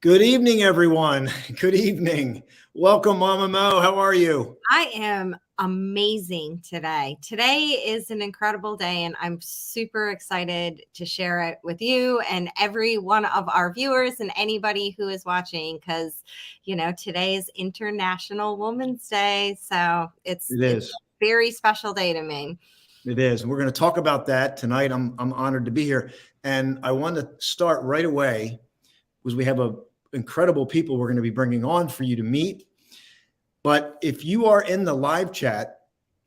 Good evening, everyone. Good evening. Welcome, Mama Mo. How are you? I am amazing today. Today is an incredible day, and I'm super excited to share it with you and every one of our viewers and anybody who is watching because, today is International Women's Day. So It it's is. a very special day to me. It is. And we're going to talk about that tonight. I'm honored to be here. And I want to start right away because we have incredible people we're going to be bringing on for you to meet. But if you are in the live chat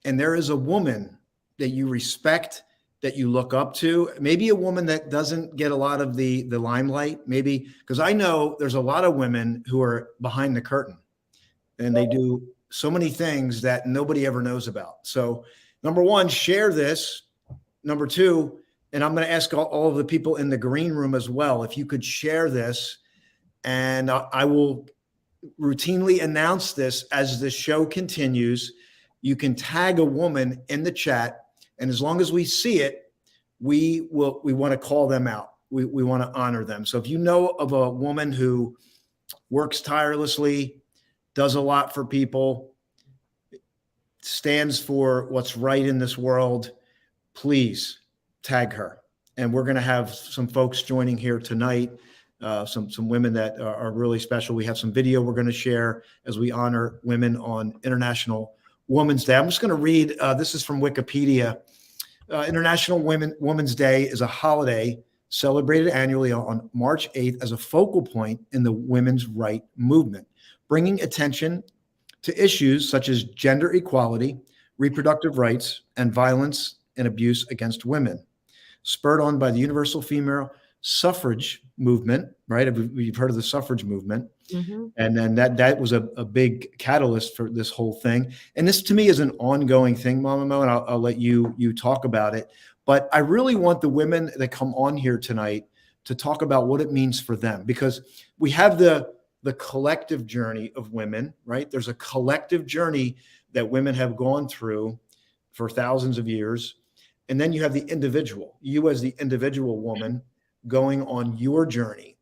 and there is a woman that you respect, that you look up to, maybe a woman that doesn't get a lot of the limelight, maybe because I know there's a lot of women who are behind the curtain and they do so many things that nobody ever knows about. So, number one, share this. Number two, and I'm going to ask all of the people in the green room as well, if you could share this, and I will routinely announce this as the show continues. You can tag a woman in the chat, and as long as we see it, we want to call them out. We want to honor them. So if you know of a woman who works tirelessly, does a lot for people, stands for what's right in this world, please tag her. And we're going to have some folks joining here tonight, some women that are really special. We have some video we're going to share as we honor women on International Women's Day. I'm just going to read, this is from Wikipedia. International Women's Day is a holiday celebrated annually on March 8th as a focal point in the women's right movement, bringing attention to issues such as gender equality, reproductive rights, and violence and abuse against women. Spurred on by the universal female suffrage movement, right? We've heard of the suffrage movement. Mm-hmm. And then that was a big catalyst for this whole thing. And this to me is an ongoing thing, Mama Mo, and I'll let you talk about it. But I really want the women that come on here tonight to talk about what it means for them, because we have the collective journey of women, right? There's a collective journey that women have gone through for thousands of years. And then you have the individual, you as the individual woman going on your journey.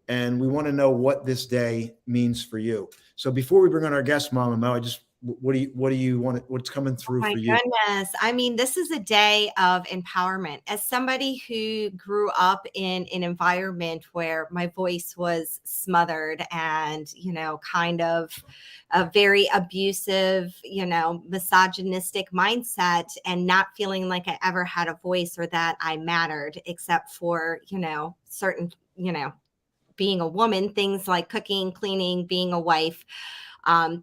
And we want to know what this day means for you. So before we bring on our guest, Mama Mo, what do you want? What's coming through My for you? goodness. I mean, this is a day of empowerment. As somebody who grew up in an environment where my voice was smothered and, kind of a very abusive, misogynistic mindset, and not feeling like I ever had a voice or that I mattered, except for, certain, being a woman, things like cooking, cleaning, being a wife,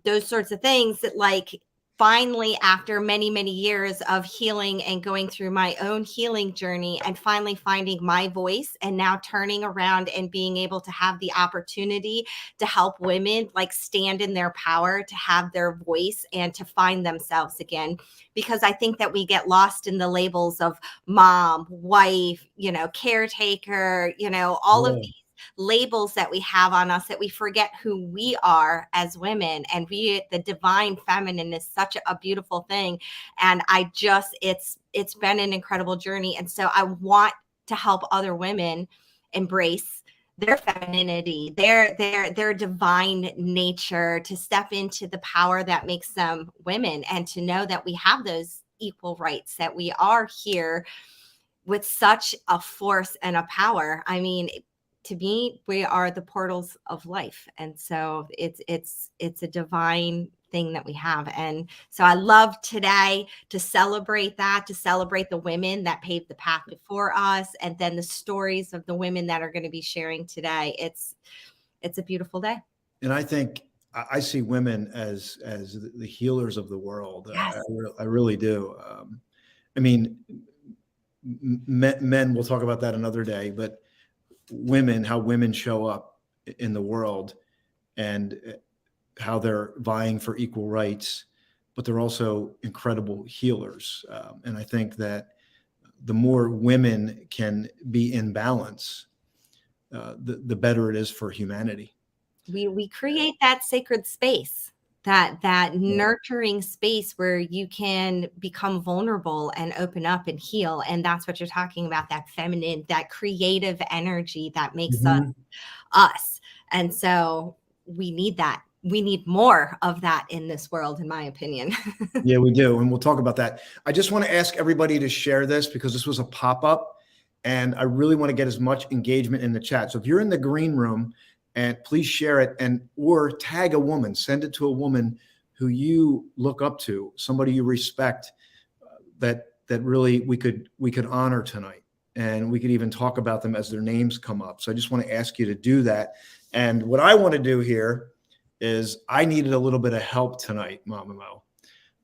those sorts of things that, like, finally, after many, many years of healing and going through my own healing journey and finally finding my voice, and now turning around and being able to have the opportunity to help women like stand in their power, to have their voice and to find themselves again. Because I think that we get lost in the labels of mom, wife, caretaker, all of these labels that we have on us, that we forget who we are as women. And the divine feminine is such a beautiful thing. And it's been an incredible journey. And so I want to help other women embrace their femininity, their divine nature, to step into the power that makes them women, and to know that we have those equal rights, that we are here with such a force and a power. I mean, to me, we are the portals of life. And so it's a divine thing that we have. And so I love today to celebrate that, to celebrate the women that paved the path before us, and then the stories of the women that are going to be sharing today. It's a beautiful day. And I think I see women as the healers of the world. Yes. I really do. I mean, men, we'll talk about that another day, but women, how women show up in the world and how they're vying for equal rights, but they're also incredible healers. And I think that the more women can be in balance, the better it is for humanity. We create that sacred space, that nurturing space where you can become vulnerable and open up and heal. And that's what you're talking about, that feminine, that creative energy that makes us And so we need that. We need more of that in this world, in my opinion. Yeah, we do. And we'll talk about that. I just want to ask everybody to share this because this was a pop-up and I really want to get as much engagement in the chat. So if you're in the green room, and please share it or tag a woman, send it to a woman who you look up to, somebody you respect, that really we could honor tonight. And we could even talk about them as their names come up. So I just want to ask you to do that. And what I want to do here is I needed a little bit of help tonight, Mama Mo,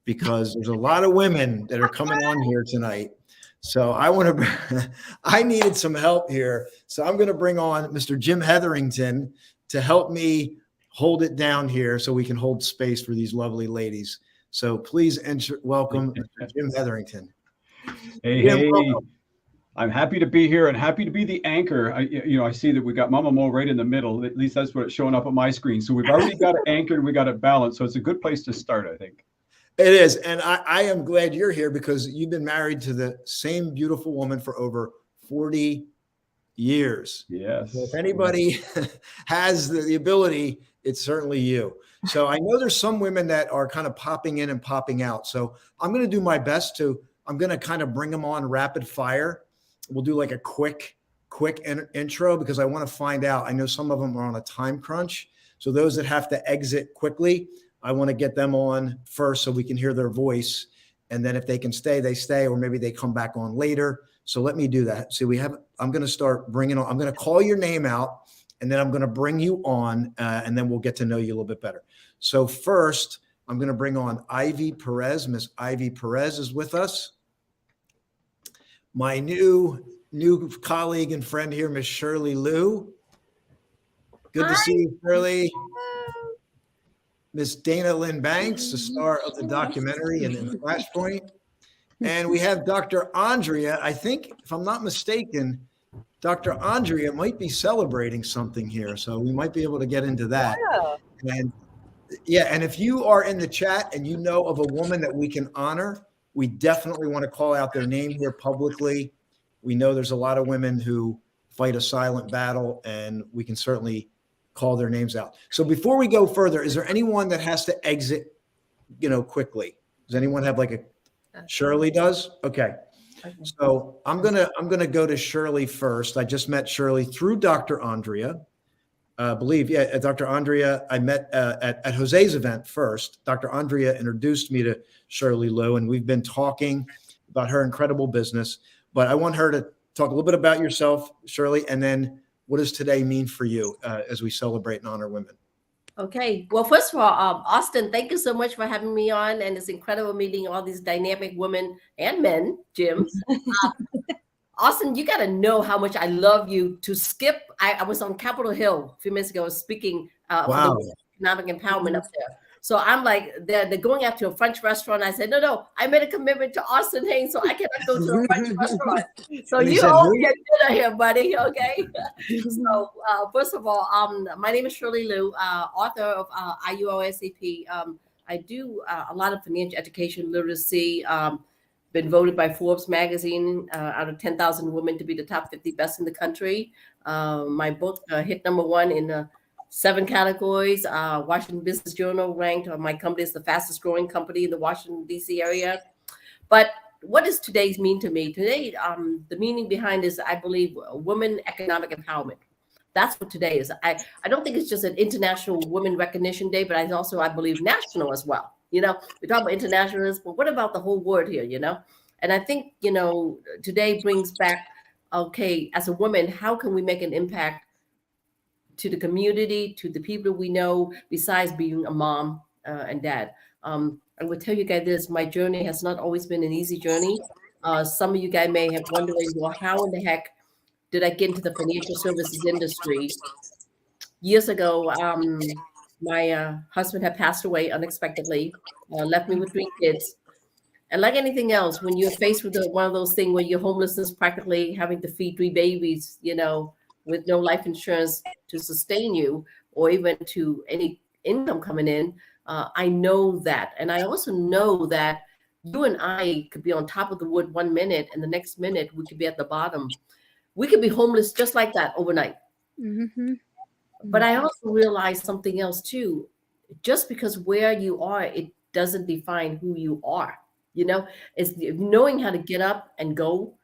because there's a lot of women that are coming on here tonight. So I needed some help here. So I'm going to bring on Mr. Jim Hetherington to help me hold it down here so we can hold space for these lovely ladies. So please welcome Mr. Jim Hetherington. Hey, Jim, hey. welcome. I'm happy to be here and happy to be the anchor. I see that we got Mama Mo right in the middle. At least that's what's showing up on my screen. So we've already got it anchored and we got it balanced. So it's a good place to start, I think. It is. And I am glad you're here because you've been married to the same beautiful woman for over 40 years. Yes. So if anybody has the ability, it's certainly you. So I know there's some women that are kind of popping in and popping out. So I'm going to do my best I'm going to kind of bring them on rapid fire. We'll do like a quick intro because I want to find out. I know some of them are on a time crunch. So those that have to exit quickly, I want to get them on first so we can hear their voice. And then if they can stay, they stay, or maybe they come back on later. So let me do that. See, I'm going to start bringing on, I'm going to call your name out and then I'm going to bring you on and then we'll get to know you a little bit better. So first, I'm going to bring on Ivy Perez. Miss Ivy Perez is with us. My new colleague and friend here, Miss Shirley Liu. Good to see you, Shirley. Miss Dana Lynn Banks, the star of the documentary and in Flashpoint. And we have Dr. Andrea. I think, if I'm not mistaken, Dr. Andrea might be celebrating something here. So we might be able to get into that. Yeah. And if you are in the chat and you know of a woman that we can honor, we definitely want to call out their name here publicly. We know there's a lot of women who fight a silent battle and we can certainly call their names out. So before we go further, is there anyone that has to exit, quickly? Does anyone have Shirley does? Okay. So I'm gonna go to Shirley first. I just met Shirley through Dr. Andrea. Dr. Andrea, I met at Jose's event first. Dr. Andrea introduced me to Shirley Liu, and we've been talking about her incredible business. But I want her to talk a little bit about yourself, Shirley, and then what does today mean for you as we celebrate and honor women? Okay. Well, first of all, Austin, thank you so much for having me on. And it's incredible meeting all these dynamic women and men, Jim. Austin, you got to know how much I love you to skip. I was on Capitol Hill a few minutes ago speaking for the economic empowerment up there. So I'm like, they're going out to a French restaurant. I said, no, I made a commitment to Austin Haynes, so I cannot go to a French restaurant. So you owe me a dinner here, buddy, okay? So first of all, my name is Shirley Liu, author of IUOSAP. I do a lot of financial education literacy, been voted by Forbes magazine out of 10,000 women to be the top 50 best in the country. My book hit #1 in 7 categories. Washington Business Journal ranked my company as the fastest growing company in the Washington, D.C. area. But what does today's mean to me? Today, the meaning behind is, I believe, women economic empowerment. That's what today is. I don't think it's just an International Women Recognition Day, but I believe national as well. We talk about internationalism, but what about the whole world here, And I think, today brings back, okay, as a woman, how can we make an impact to the community, to the people we know, besides being a mom and dad? I would tell you guys this, my journey has not always been an easy journey. Some of you guys may have wondering, well, how in the heck did I get into the financial services industry? Years ago, my husband had passed away unexpectedly, left me with 3 kids. And like anything else, when you're faced with one of those things where you're homelessness, practically having to feed 3 babies, with no life insurance to sustain you or even to any income coming in, I know that. And I also know that you and I could be on top of the wood 1 minute and the next minute we could be at the bottom. We could be homeless just like that overnight. Mm-hmm. But I also realized something else too. Just because where you are, it doesn't define who you are. You know, it's knowing how to get up and go,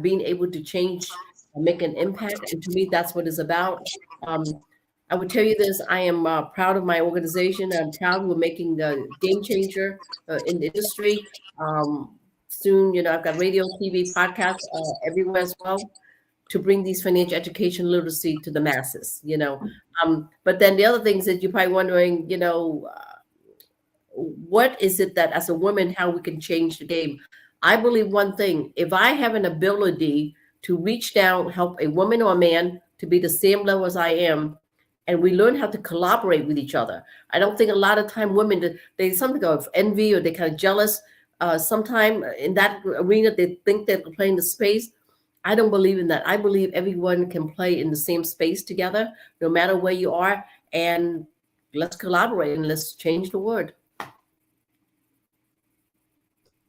being able to change and make an impact. And to me, that's what it's about. Um, I would tell you this: I am proud of my organization. I'm proud we're making the game changer in the industry. Soon, you know, I've got radio, TV, podcasts everywhere as well to bring these financial education literacy to the masses. You know, but then the other things that you're probably wondering, you know, what is it that as a woman, how we can change the game? I believe one thing: if I have an ability to reach down, help a woman or a man to be the same level as I am, and we learn how to collaborate with each other. I don't think a lot of time women, they something of envy or they kind of jealous. Sometime in that arena, they think they're playing the space. I don't believe in that. I believe everyone can play in the same space together, no matter where you are. And let's collaborate and let's change the world.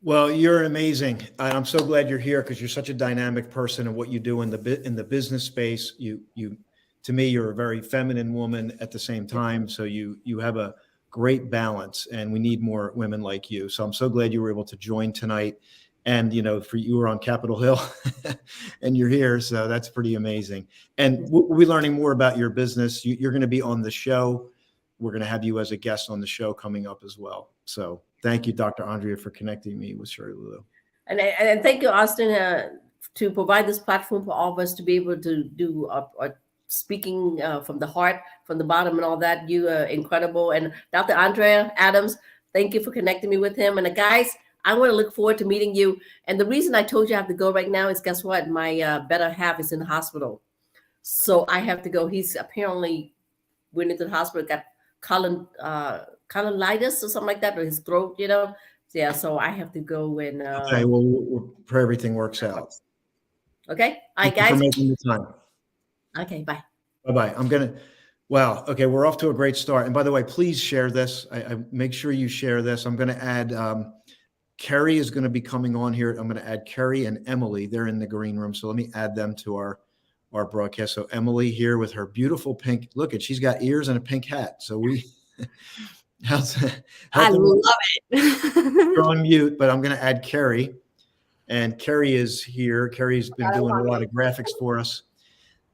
Well, you're amazing. I'm so glad you're here because you're such a dynamic person and what you do in the business space. To me, you're a very feminine woman at the same time. So you have a great balance, and we need more women like you. So I'm so glad you were able to join tonight. And you know, you were on Capitol Hill, and you're here, so that's pretty amazing. And we'll be learning more about your business. You're going to be on the show. We're going to have you as a guest on the show coming up as well. So thank you, Dr. Andrea, for connecting me with Shirley Lulu. And thank you, Austin, to provide this platform for all of us to be able to do speaking from the heart, from the bottom and all that. You are incredible. And Dr. Andrea Adams, thank you for connecting me with him. And guys, I want to look forward to meeting you. And the reason I told you I have to go right now is, guess what? My better half is in the hospital. So I have to go. He's apparently went into the hospital, got colonitis or something like that, or his throat, you know. Yeah, so I have to go and okay, well, we'll pray everything works out. Okay. All right, Thank you guys. for making the time. Okay, bye. Bye-bye. Wow. Okay, we're off to a great start. And by the way, please share this. I make sure you share this. I'm going to add Kerry is going to be coming on here. I'm going to add Kerry and Emily. They're in the green room. So let me add them to our broadcast. So Emily here with her beautiful pink, look at, she's got ears and a pink hat. So I love it. You're on mute, but I'm going to add Kerry. And Kerry is here. Kerry's been doing a lot of graphics for us.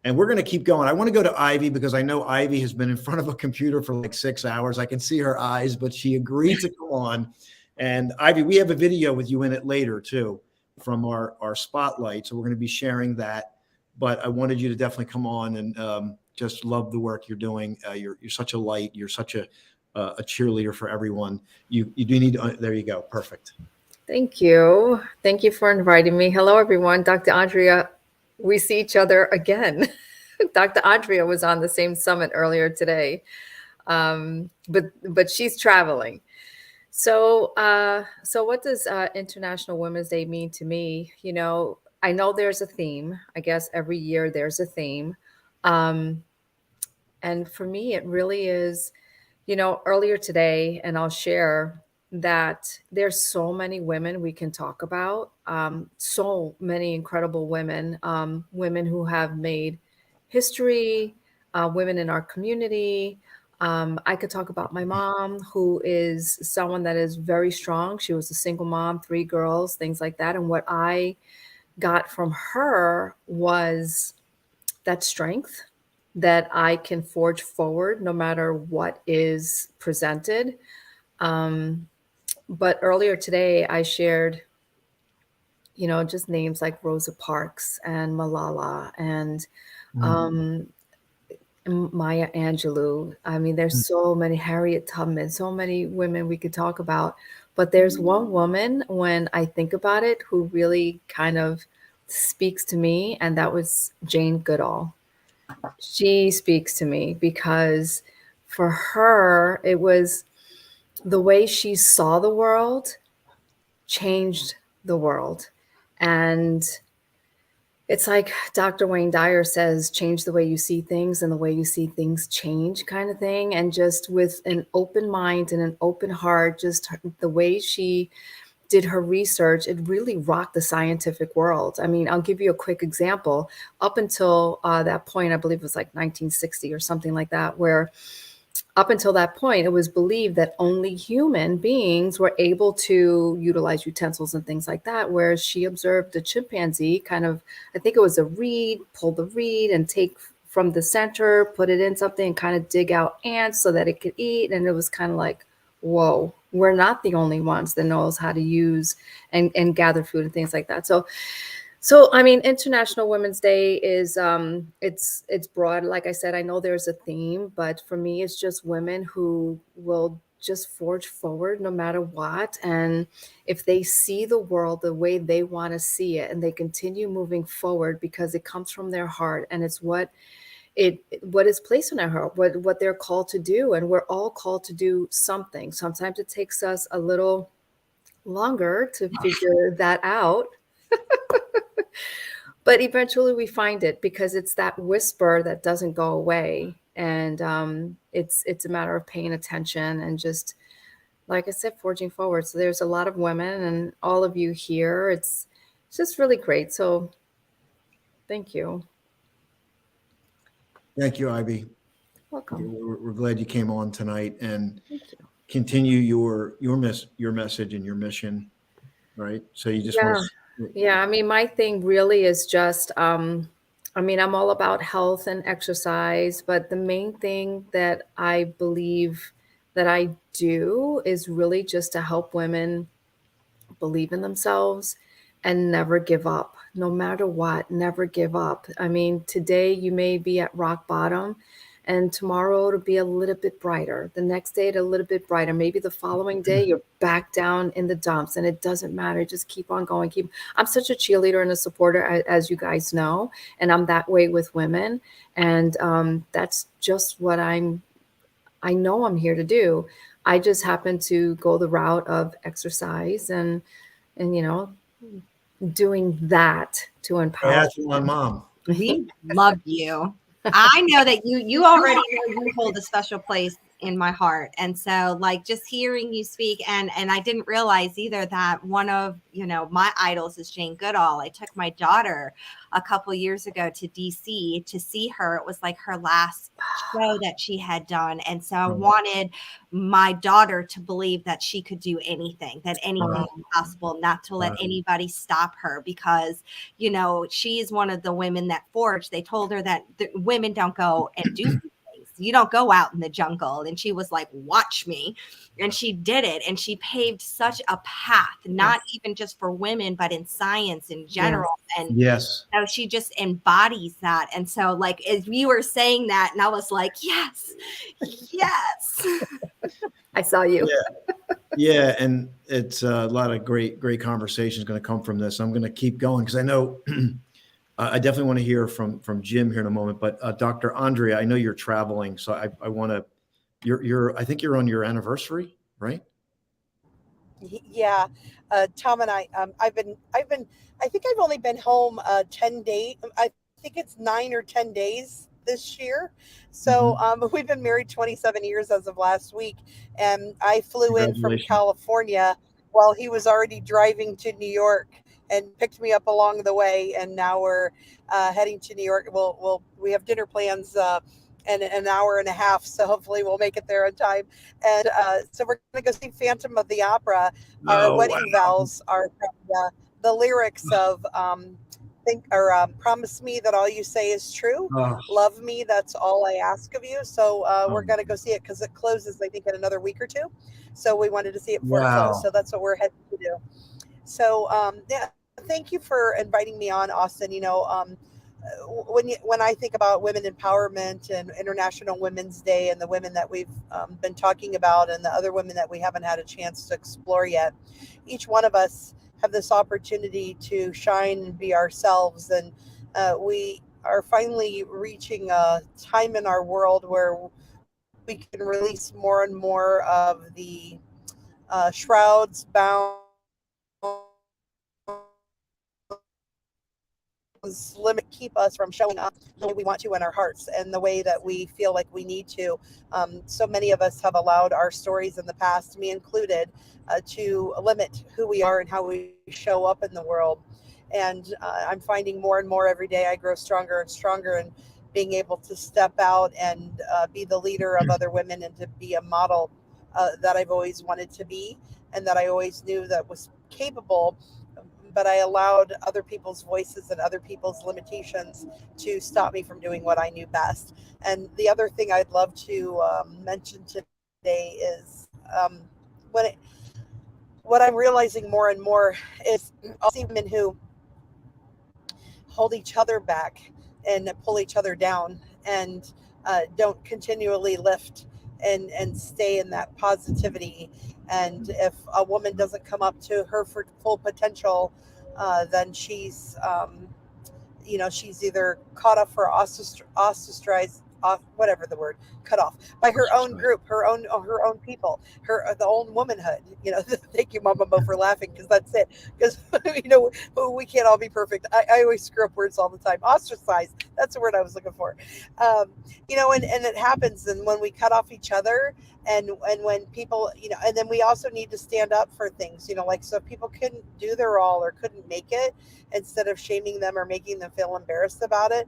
And we're going to keep going. I want to go to Ivy because I know Ivy has been in front of a computer for like 6 hours. I can see her eyes, but she agreed to come on. And Ivy, we have a video with you in it later too from our spotlight. So we're going to be sharing that. But I wanted you to definitely come on and just love the work you're doing. You're such a light. You're such a cheerleader for everyone. You do need to, there you go. Perfect. Thank you. Thank you for inviting me. Hello, everyone. Dr. Andrea, we see each other again. Dr. Andrea was on the same summit earlier today, but she's traveling. So what does International Women's Day mean to me? You know, I know there's a theme. I guess every year there's a theme. And for me, it really is, you know, earlier today, and I'll share that there's so many women we can talk about, so many incredible women, women who have made history, women in our community. I could talk about my mom, who is someone that is very strong. She was a single mom, 3 girls, things like that. And what I got from her was that strength that I can forge forward no matter what is presented. But earlier today, I shared, you know, just names like Rosa Parks and Malala and Maya Angelou. I mean, there's so many, Harriet Tubman, so many women we could talk about. But there's one woman, when I think about it, who really kind of speaks to me, and that was Jane Goodall. She speaks to me because for her, it was the way she saw the world changed the world. And it's like Dr. Wayne Dyer says, change the way you see things and the way you see things change, kind of thing. And just with an open mind and an open heart, just the way she did her research, it really rocked the scientific world. I mean, I'll give you a quick example. Up until that point, I believe it was like 1960 or something like that, where up until that point, it was believed that only human beings were able to utilize utensils and things like that. Whereas she observed a chimpanzee kind of, I think it was a reed, pull the reed and take from the center, put it in something and kind of dig out ants so that it could eat. And it was kind of like, whoa, we're not the only ones that knows how to use and gather food and things like that. So I mean, International Women's Day is it's broad. Like I said, I know there's a theme, but for me, it's just women who will just forge forward no matter what. And if they see the world the way they want to see it, and they continue moving forward because it comes from their heart and it's what is placed in our heart, what they're called to do, and we're all called to do something. Sometimes it takes us a little longer to figure that out. But eventually we find it because it's that whisper that doesn't go away. And it's a matter of paying attention and just, like I said, forging forward. So there's a lot of women and all of you here. It's just really great. So thank you. Thank you, Ivy. Welcome. We're glad you came on tonight, and Thank you. continue your message and your mission, right? So you just want to. Yeah, I mean, my thing really is just, I mean, I'm all about health and exercise, but the main thing that I believe that I do is really just to help women believe in themselves and never give up, no matter what, never give up. I mean, today you may be at rock bottom, and tomorrow it'll be a little bit brighter. The next day, it'll a little bit brighter. Maybe the following day, you're back down in the dumps, and it doesn't matter. Just keep on going. I'm such a cheerleader and a supporter, as you guys know, and I'm that way with women. And that's just what I know I'm here to do. I just happen to go the route of exercise and doing that to empower. Triathlon mom. We love you. I know that you already know you hold a special place in my heart. And so like just hearing you speak, and I didn't realize either that one of, my idols is Jane Goodall. I took my daughter a couple years ago to DC to see her. It was like her last show that she had done. And so I wanted my daughter to believe that she could do anything, that anything was possible, not to let anybody stop her, because, she is one of the women that forged. They told her that the women don't go and do things. You don't go out in the jungle. And she was like, watch me. And she did it. And she paved such a path, not even just for women, but in science in general. And so she just embodies that. And so like, as you were saying that, and I was like, yes. I saw you. Yeah. And it's a lot of great conversations going to come from this. I'm going to keep going because I know I definitely want to hear from Jim here in a moment, but Dr. Andrea, I know you're traveling, so I want to, I think you're on your anniversary, right? Yeah. Tom and I think I've only been home 10 days. I think it's 9 or 10 days this year. So we've been married 27 years as of last week, and I flew in from California while he was already driving to New York and picked me up along the way. And now we're heading to New York. We have dinner plans in an hour and a half, so hopefully we'll make it there on time. And so we're going to go see Phantom of the Opera. Our wedding vows are from the lyrics of promise me that all you say is true. Love me, that's all I ask of you. So we're going to go see it because it closes, I think, in another week or two. So we wanted to see it before it closed. So that's what we're heading to do. So thank you for inviting me on, Austin. When I think about women empowerment and International Women's Day and the women that we've been talking about and the other women that we haven't had a chance to explore yet, each one of us have this opportunity to shine and be ourselves. And we are finally reaching a time in our world where we can release more and more of the shrouds, bound, limit keep us from showing up the way we want to in our hearts and the way that we feel like we need to. So many of us have allowed our stories in the past, me included, to limit who we are and how we show up in the world. And I'm finding more and more every day I grow stronger and stronger, and being able to step out and be the leader of other women, and to be a model that I've always wanted to be, and that I always knew that was capable. But I allowed other people's voices and other people's limitations to stop me from doing what I knew best. And the other thing I'd love to mention today is what I'm realizing more and more is I see women who hold each other back and pull each other down, and don't continually lift and stay in that positivity. And if a woman doesn't come up to her full potential, then she's she's either caught off or ostracized, whatever the word, cut off by her own group, her own people, the own womanhood. Thank you, Mama Mo, for laughing, because that's it. Because we can't all be perfect. I always screw up words all the time. Ostracized, that's the word I was looking for. And it happens, and when we cut off each other, and when people, and then we also need to stand up for things, so if people couldn't do their all or couldn't make it, instead of shaming them or making them feel embarrassed about it,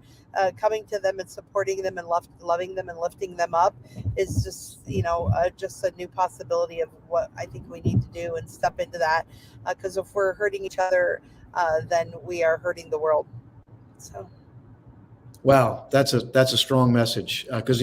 coming to them and supporting them and loving them and lifting them up is just a new possibility of what I think we need to do, and step into that, because if we're hurting each other, then we are hurting the world. So Wow, that's a strong message, because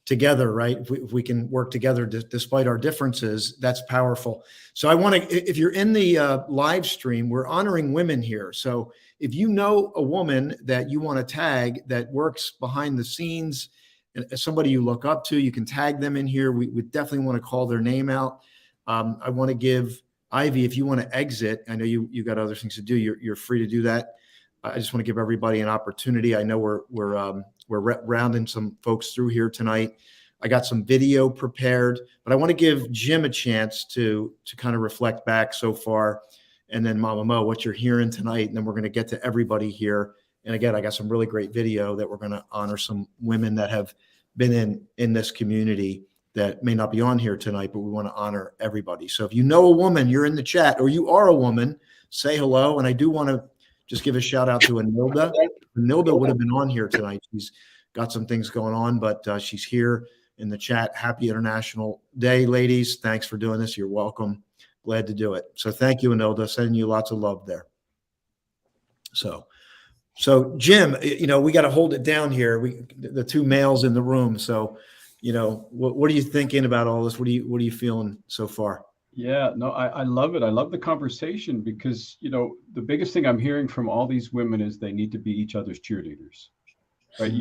together, right? If we can work together despite our differences, that's powerful. So I want to, if you're in the live stream, we're honoring women here. So if you know a woman that you want to tag that works behind the scenes, and somebody you look up to, you can tag them in here. We definitely want to call their name out. I want to give Ivy, if you want to exit, I know you got other things to do. You're free to do that. I just want to give everybody an opportunity. I know we're rounding some folks through here tonight. I got some video prepared, but I want to give Jim a chance to kind of reflect back so far, and then Mama Mo, what you're hearing tonight, and then we're going to get to everybody here. And again, I got some really great video that we're going to honor some women that have been in this community that may not be on here tonight, but we want to honor everybody. So if you know a woman, you're in the chat, or you are a woman, say hello. And I do want to just give a shout out to Anilda. Anilda would have been on here tonight. She's got some things going on, but she's here in the chat. Happy International Day, ladies. Thanks for doing this. You're welcome. Glad to do it. So thank you, Anilda. Sending you lots of love there. So Jim, we got to hold it down here. The two males in the room. So, what are you thinking about all this? What are you feeling so far? Yeah, no, I love it. I love the conversation, because, the biggest thing I'm hearing from all these women is they need to be each other's cheerleaders, right?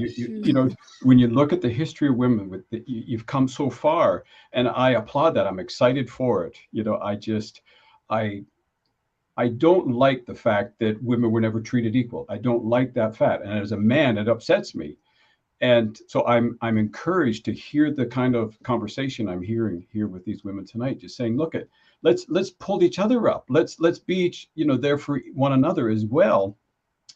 When you look at the history of women, you've come so far, and I applaud that. I'm excited for it. I don't like the fact that women were never treated equal. I don't like that fact. And as a man, it upsets me. And so I'm encouraged to hear the kind of conversation I'm hearing here with these women tonight, just saying, look, let's pull each other up. Let's be there for one another as well.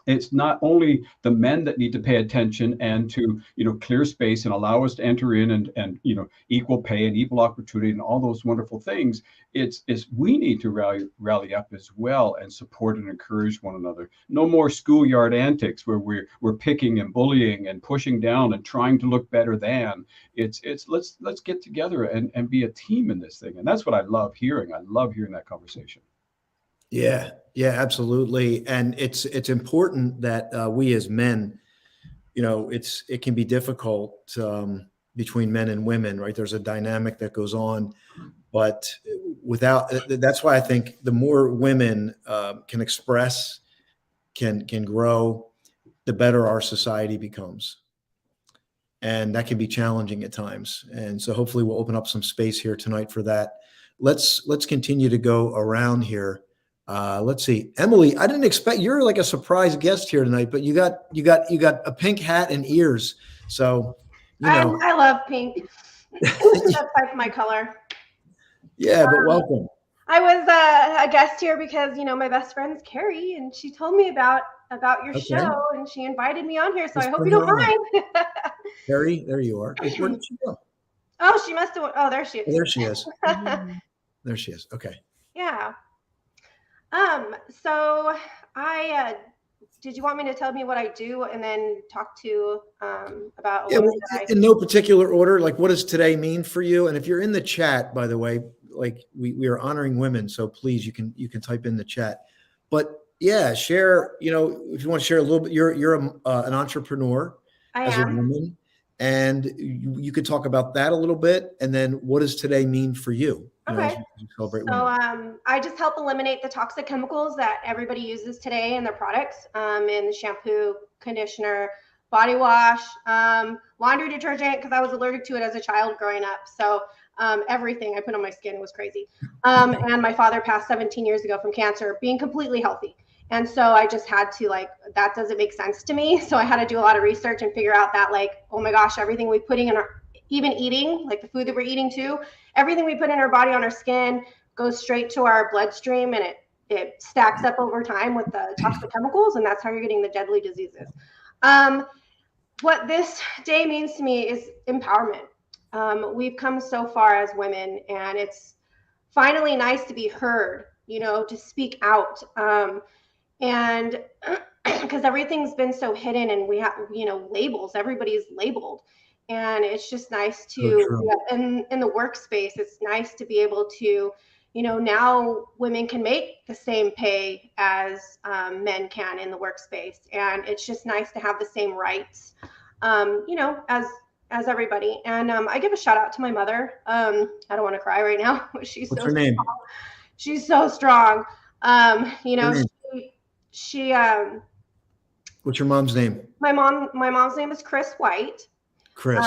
It's not only the men that need to pay attention and to, clear space and allow us to enter in and equal pay and equal opportunity and all those wonderful things. It's we need to rally up as well and support and encourage one another. No more schoolyard antics where we're picking and bullying and pushing down and trying to look better than. It's let's get together and be a team in this thing. And that's what I love hearing. I love hearing that conversation. Yeah, absolutely. And it's important that we as men, it can be difficult between men and women, right? There's a dynamic that goes on, but that's why I think the more women can express, can grow, the better our society becomes. And that can be challenging at times. And so hopefully we'll open up some space here tonight for that. Let's continue to go around here. Let's see, Emily, I didn't expect, you're like a surprise guest here tonight, but you got a pink hat and ears. So, I love pink. That's like my color. Yeah, but welcome. I was a guest here because my best friend's Carrie, and she told me about your Okay. show, and she invited me on here. So Let's I hope bring you don't her on. mind. Carrie, there you are. Where did she go? Oh, she must have. Oh, there she Oh, is. there she is. There she is. Okay. Yeah. So I did you want me to tell me what I do and then talk to about a Yeah, woman well, that I in no particular order, like what does today mean for you? And if you're in the chat, by the way, like we are honoring women, so please you can type in the chat. But yeah, share. If you want to share a little bit, you're an entrepreneur as a am? woman, and you could talk about that a little bit, and then what does today mean for you? As Okay. you celebrate So women. I just help eliminate the toxic chemicals that everybody uses today in their products, in shampoo, conditioner, body wash, laundry detergent, because I was allergic to it as a child growing up. So everything I put on my skin was crazy. And my father passed 17 years ago from cancer, being completely healthy. And so I just had to that doesn't make sense to me. So I had to do a lot of research and figure out that oh my gosh, everything we're putting in our, even eating, like the food that we're eating too, everything we put in our body, on our skin, goes straight to our bloodstream, and it stacks up over time with the toxic chemicals, and that's how you're getting the deadly diseases. What this day means to me is empowerment. We've come so far as women, and it's finally nice to be heard, to speak out. And because everything's been so hidden, and we have, labels, everybody's labeled. And it's just nice to, in the workspace, it's nice to be able to, now women can make the same pay as men can in the workspace. And it's just nice to have the same rights, as everybody. And I give a shout out to my mother. I don't want to cry right now. She's What's so her name? strong. She's so strong. Her name? She What's your mom's name? my mom's name is Chris White. Chris.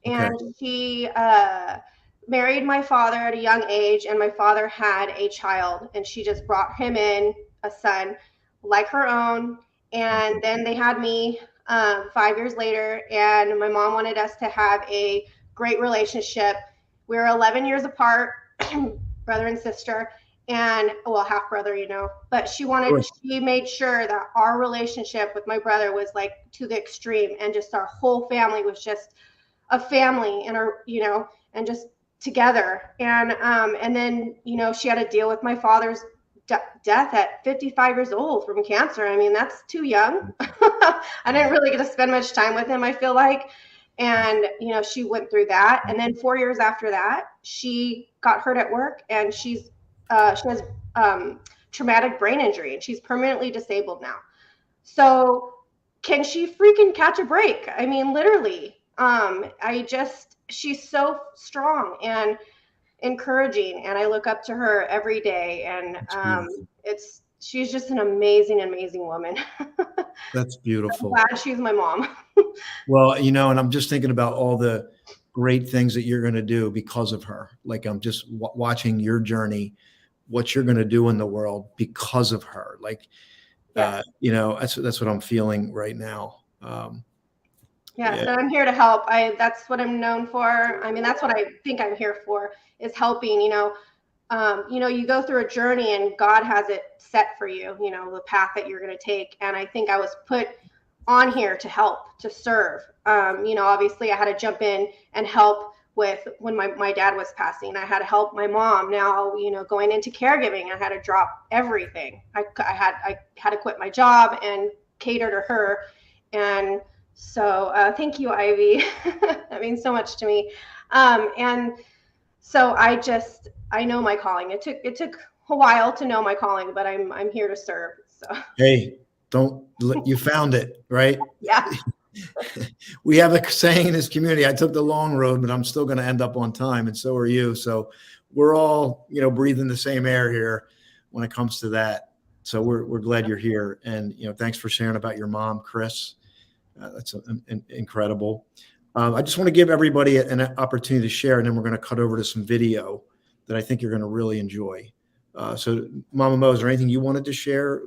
And she married my father at a young age, and my father had a child, and she just brought him in, a son like her own. And then they had me 5 years later, and my mom wanted us to have a great relationship. We were 11 years apart, brother and sister, and half brother, but she made sure that our relationship with my brother was to the extreme, and just our whole family was just a family, and and just together. And then, she had to deal with my father's death at 55 years old from cancer. I mean, that's too young. I didn't really get to spend much time with him, I feel like. And, she went through that. And then 4 years after that, she got hurt at work, and she has traumatic brain injury, and she's permanently disabled now. So can she freaking catch a break? I mean, literally. She's so strong and encouraging, and I look up to her every day. And she's just an amazing, amazing woman. That's beautiful. I'm glad she's my mom. Well, and I'm just thinking about all the great things that you're going to do because of her. Like, I'm just watching your journey, what you're going to do in the world because of her. Like, that's what I'm feeling right now. So I'm here to help. That's what I'm known for. I mean, that's what I think I'm here for, is helping. You go through a journey, and God has it set for you, the path that you're going to take. And I think I was put on here to help, to serve. Obviously I had to jump in and help with when my dad was passing. I had to help my mom. Now, going into caregiving, I had to drop everything. I had to quit my job and cater to her. And so thank you, Ivy. That means so much to me. And so I know my calling. It took a while to know my calling, but I'm here to serve. So hey, you found it, right? Yeah. We have a saying in this community: I took the long road, but I'm still going to end up on time, and so are you. So we're all breathing the same air here when it comes to that. So we're glad you're here, and thanks for sharing about your mom, Chris. That's incredible. I just want to give everybody an opportunity to share, and then we're going to cut over to some video that I think you're going to really enjoy. So Mama Mo, is there anything you wanted to share?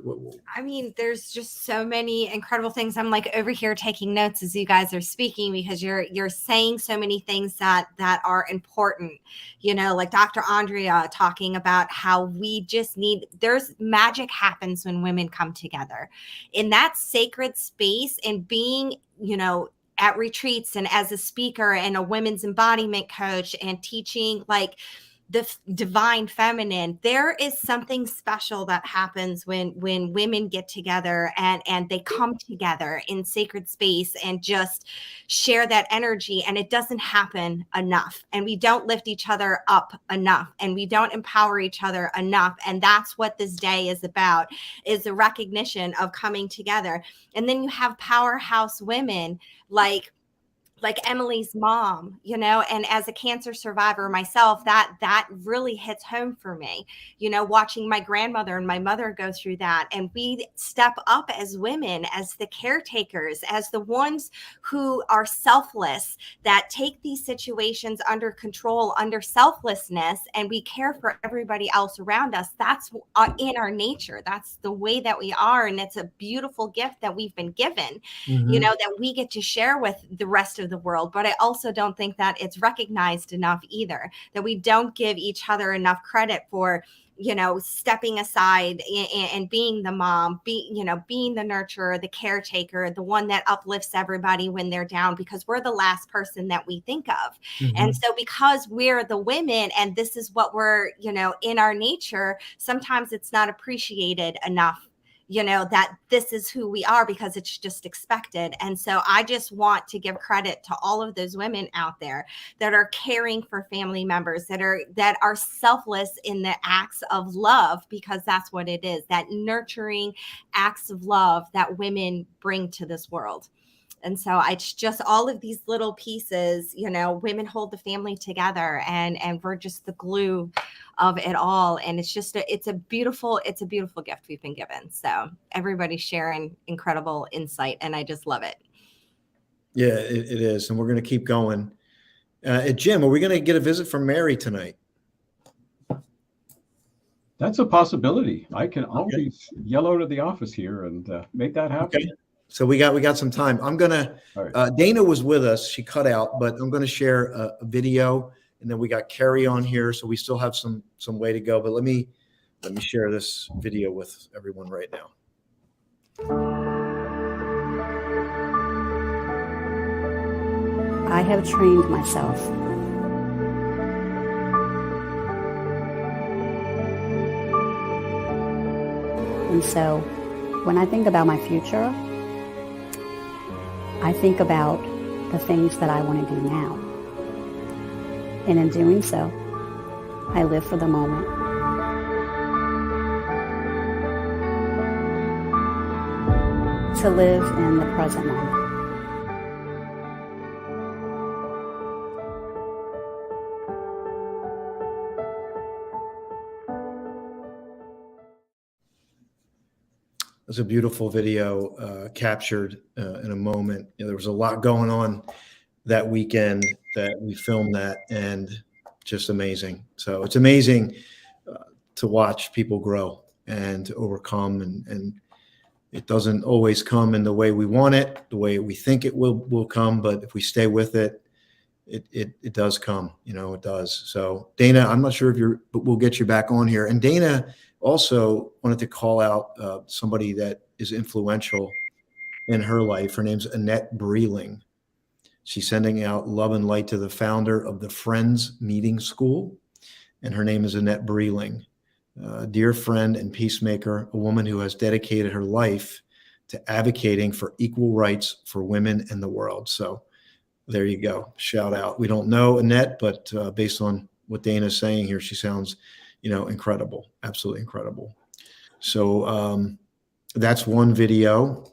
I mean, there's just so many incredible things. I'm like over here taking notes as you guys are speaking, because you're saying so many things that are important. You know, like Dr. Andrea talking about how we just need, there's magic happens when women come together in that sacred space, and being, you know, at retreats and as a speaker and a women's embodiment coach and teaching like the divine feminine. There is something special that happens when women get together and they come together in sacred space and just share that energy. And it doesn't happen enough, and we don't lift each other up enough, and we don't empower each other enough. And that's what this day is about, is the recognition of coming together. And then you have powerhouse women like Emily's mom, you know, and as a cancer survivor myself, that really hits home for me, you know, watching my grandmother and my mother go through that. And we step up as women, as the caretakers, as the ones who are selfless, that take these situations under control, under selflessness, and we care for everybody else around us. That's in our nature. That's the way that we are. And it's a beautiful gift that we've been given, you know, that we get to share with the rest of the world. But I also don't think that it's recognized enough either, that we don't give each other enough credit for, you know, stepping aside and being the mom, being the nurturer, the caretaker, the one that uplifts everybody when they're down, because we're the last person that we think of. And so because we're the women and this is what we're, you know, in our nature, sometimes it's not appreciated enough, you know, that this is who we are, because it's just expected. And so I just want to give credit to all of those women out there that are caring for family members, that are selfless in the acts of love, because that's what it is, that nurturing acts of love that women bring to this world. And so it's just all of these little pieces, you know, women hold the family together, and we're just the glue of it all. And it's just it's a beautiful gift we've been given. So everybody's sharing incredible insight, and I just love it. Yeah, it is. And we're going to keep going. Jim, are we going to get a visit from Mary tonight? That's a possibility. I can always yell out of the office here and make that happen. Okay. So we got some time. I'm gonna. Right. Dana was with us. She cut out, but I'm gonna share a video, and then we got Carrie on here, so we still have some way to go. But let me share this video with everyone right now. I have trained myself and so when I think about my future, I think about the things that I want to do now. And in doing so, I live for the moment. To live in the present moment. It's a beautiful video captured in a moment. You know, there was a lot going on that weekend that we filmed that, and just amazing. So it's amazing to watch people grow and to overcome, and it doesn't always come in the way we want it, the way we think it will come, but if we stay with it, it does come. You know, it does. So Dana, I'm not sure but we'll get you back on here. And Dana also wanted to call out somebody that is influential in her life. Her name's Annette Breeling. She's sending out love and light to the founder of the Friends Meeting School, and her name is Annette Breeling. Dear friend and peacemaker, a woman who has dedicated her life to advocating for equal rights for women in the world. So there you go. Shout out. We don't know Annette, but based on what Dana's saying here, she sounds, you know, incredible, absolutely incredible. So that's one video.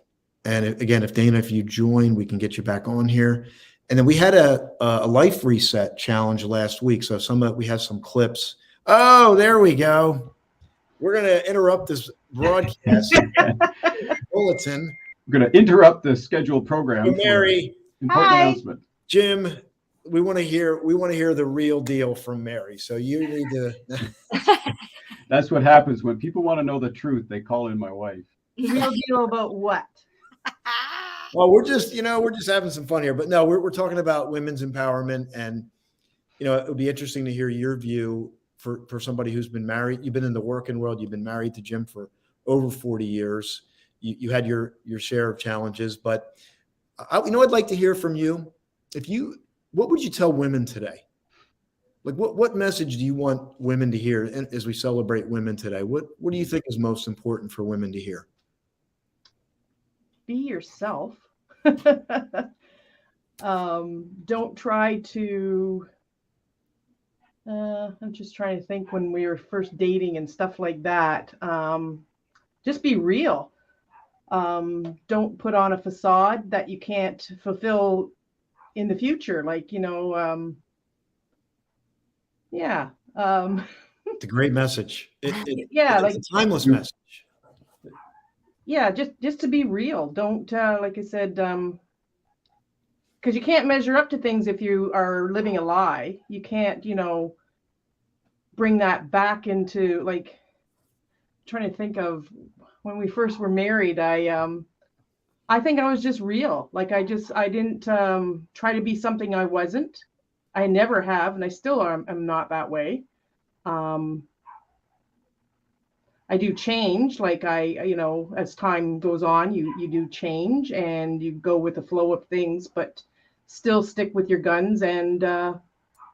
And again, if Dana, if you join, we can get you back on here. And then we had a life reset challenge last week. So we have some clips. Oh, there we go. We're going to interrupt this broadcast bulletin. We're going to interrupt the scheduled program. So Mary, important Hi. announcement. Jim, we want to hear the real deal from Mary. So you need to That's what happens when people want to know the truth. They call in my wife. Real deal about what? Well, we're just having some fun here, but no, we're talking about women's empowerment, and it would be interesting to hear your view for somebody who's been married. You've been in the working world. You've been married to Jim for over 40 years. You had your share of challenges, but I'd like to hear from you. What would you tell women today? Like, what message do you want women to hear as we celebrate women today? What do you think is most important for women to hear? Be yourself. Don't try to, I'm just trying to think when we were first dating and stuff like that. Just be real. Don't put on a facade that you can't fulfill in the future. Like, yeah. It's a great message. Yeah, it's a timeless message. Yeah, just to be real. Don't like I said, because you can't measure up to things if you are living a lie. You can't, bring that back into, like, trying to think of when we first were married. I think I was just real. Like, I didn't try to be something I wasn't. I never have, and I still am not that way. I do change, like as time goes on, you do change and you go with the flow of things, but still stick with your guns and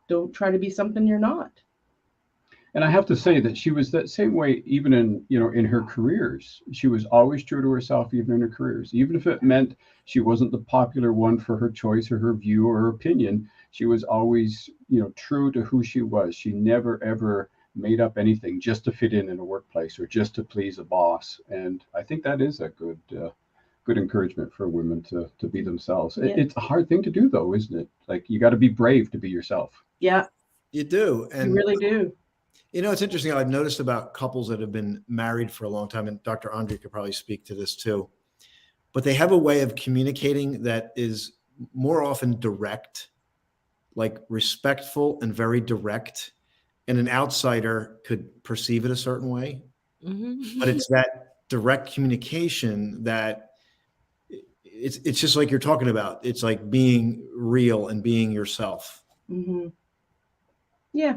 don't try to be something you're not. And I have to say that she was that same way, even in her careers. She was always true to herself, even in her careers. Even if it meant she wasn't the popular one for her choice or her view or her opinion, she was always, true to who she was. She never, ever made up anything just to fit in a workplace or just to please a boss. And I think that is a good encouragement for women to be themselves. Yeah. It's a hard thing to do, though, isn't it? Like, you got to be brave to be yourself. Yeah, You do. And you really do. it's interesting. I've noticed about couples that have been married for a long time, and Dr. Andre could probably speak to this too, but they have a way of communicating that is more often direct, like respectful and very direct. And an outsider could perceive it a certain way, but it's that direct communication that it's just like you're talking about. It's like being real and being yourself. Mm-hmm. Yeah.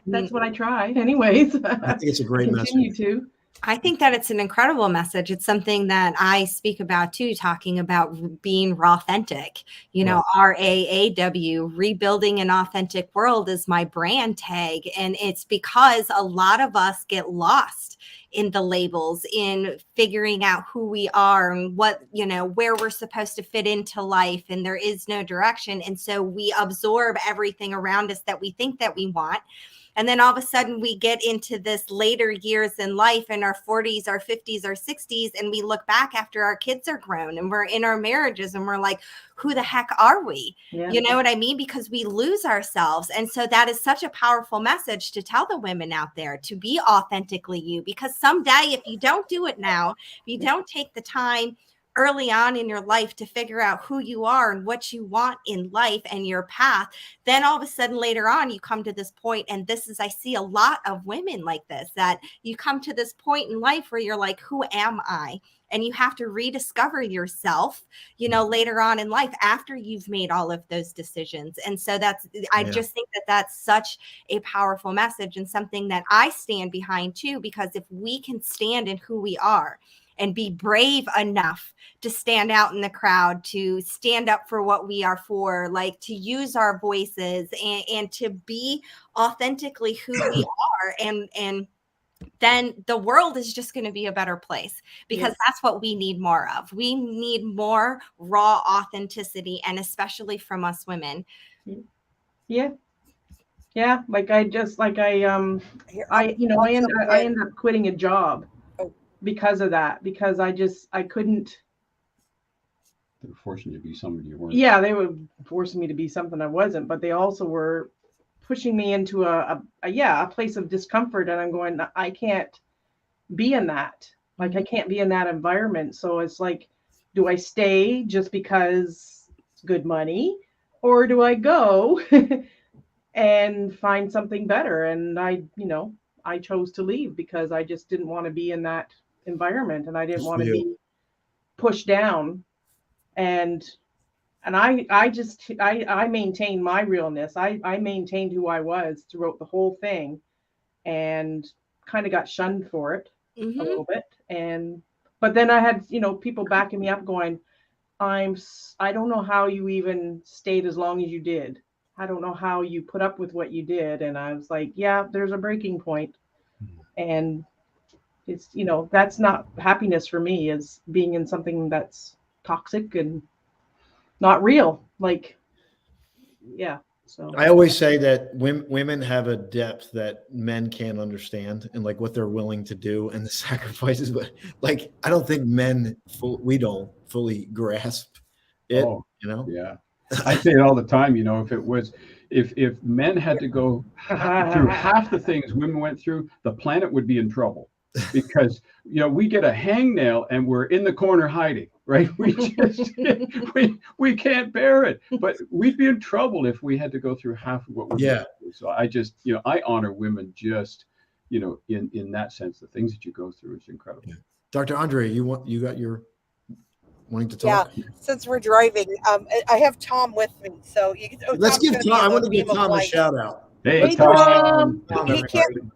That's what I try anyways. I think it's a great Continue message. to. I think that it's an incredible message. It's something that I speak about too, talking about being raw authentic. RAAW, rebuilding an authentic world, is my brand tag. And it's because a lot of us get lost in the labels, in figuring out who we are and what, where we're supposed to fit into life. And there is no direction. And so we absorb everything around us that we think that we want. And then all of a sudden we get into this later years in life, in our 40s, our 50s, our 60s, and we look back after our kids are grown and we're in our marriages and we're like, who the heck are we? Yeah. You know what I mean? Because we lose ourselves. And so that is such a powerful message to tell the women out there to be authentically you, because someday if you don't do it now, if you don't take the time early on in your life to figure out who you are and what you want in life and your path, then all of a sudden later on you come to this point, and I see a lot of women like this, that you come to this point in life where you're like, who am I? And you have to rediscover yourself, later on in life after you've made all of those decisions. And so I just think that that's such a powerful message and something that I stand behind too, because if we can stand in who we are and be brave enough to stand out in the crowd, to stand up for what we are for, like to use our voices and to be authentically who we are. And then the world is just going to be a better place, because that's what we need more of. We need more raw authenticity, and especially from us women. Yeah. Yeah. Like I end up quitting a job because of that, because I couldn't. They were forcing you to be somebody you weren't. Yeah, they were forcing me to be something I wasn't, but they also were pushing me into a place of discomfort. And I'm going, I can't be in that. Like, I can't be in that environment. So it's like, do I stay just because it's good money, or do I go and find something better? And I I chose to leave because I just didn't want to be in that environment, and I didn't Good want for to you. be pushed down. And I maintained my realness. I maintained who I was throughout the whole thing, and kind of got shunned for it a little bit. But then I had, people backing me up going, I don't know how you even stayed as long as you did. I don't know how you put up with what you did. And I was like, yeah, there's a breaking point. And it's, that's not happiness for me, is being in something that's toxic and not real. Like, yeah. So I always say that women have a depth that men can't understand, and like what they're willing to do and the sacrifices. But like, I don't think we don't fully grasp it. Oh, yeah. I say it all the time. If men had to go through half the things women went through, the planet would be in trouble, because we get a hangnail and we're in the corner hiding, right? We just we can't bear it. But we'd be in trouble if we had to go through half of what we went through. So I just I honor women just in that sense. The things that you go through is incredible. Yeah. Dr. Andrea, you got your wanting to talk? Yeah, since we're driving, I have Tom with me, so you can. Let's give Tom. I want to give Tom a shout out. Hey, Tom. He can't.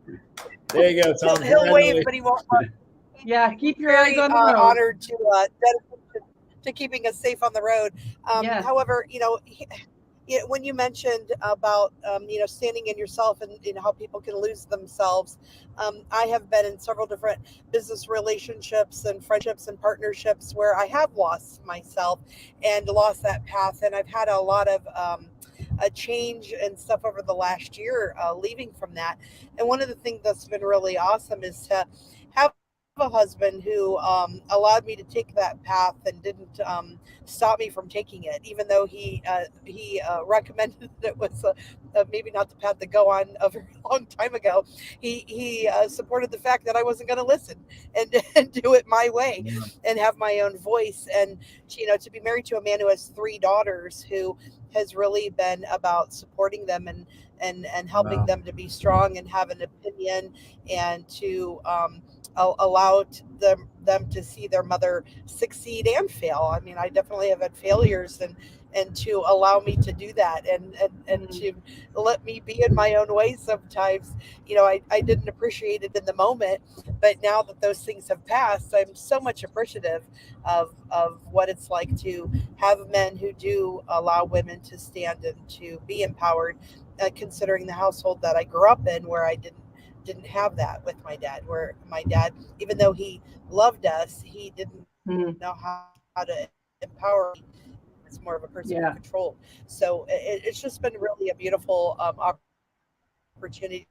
There you go, Tom. He'll wave, but he won't. Yeah, keep your eyes on the road. Honored to keeping us safe on the road. Yes. However, when you mentioned about standing in yourself and how people can lose themselves, I have been in several different business relationships and friendships and partnerships where I have lost myself and lost that path, and I've had a lot of a change and stuff over the last year leaving from that. And one of the things that's been really awesome is to have a husband who allowed me to take that path and didn't stop me from taking it, even though he recommended that it was maybe not the path to go on a very long time ago. He supported the fact that I wasn't going to listen and do it my way and have my own voice. And to be married to a man who has 3 daughters, who has really been about supporting them and helping them to be strong and have an opinion, and to allow them to see their mother succeed and fail. I mean, I definitely have had failures, and to allow me to do that and to let me be in my own way sometimes. I didn't appreciate it in the moment, but now that those things have passed, I'm so much appreciative of what it's like to have men who do allow women to stand and to be empowered, considering the household that I grew up in, where I didn't have that with my dad, where my dad, even though he loved us, he didn't know how to empower me. It's more of a person who controlled. So it's just been really a beautiful opportunity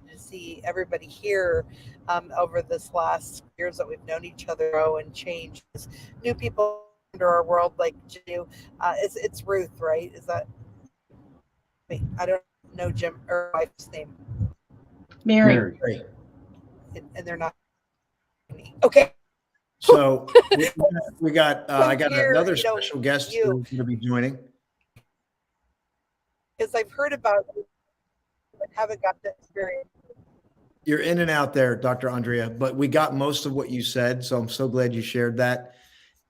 to see everybody here over this last years that we've known each other grow and change. New people into our world, like you. It's Ruth, right? Is that? Wait, I don't know Jim or wife's name. Mary. And they're not me. Okay. So we got I got another special guest who's going to be joining. Because I've heard about it, but haven't got the experience. You're in and out there, Dr. Andrea, but we got most of what you said, so I'm so glad you shared that.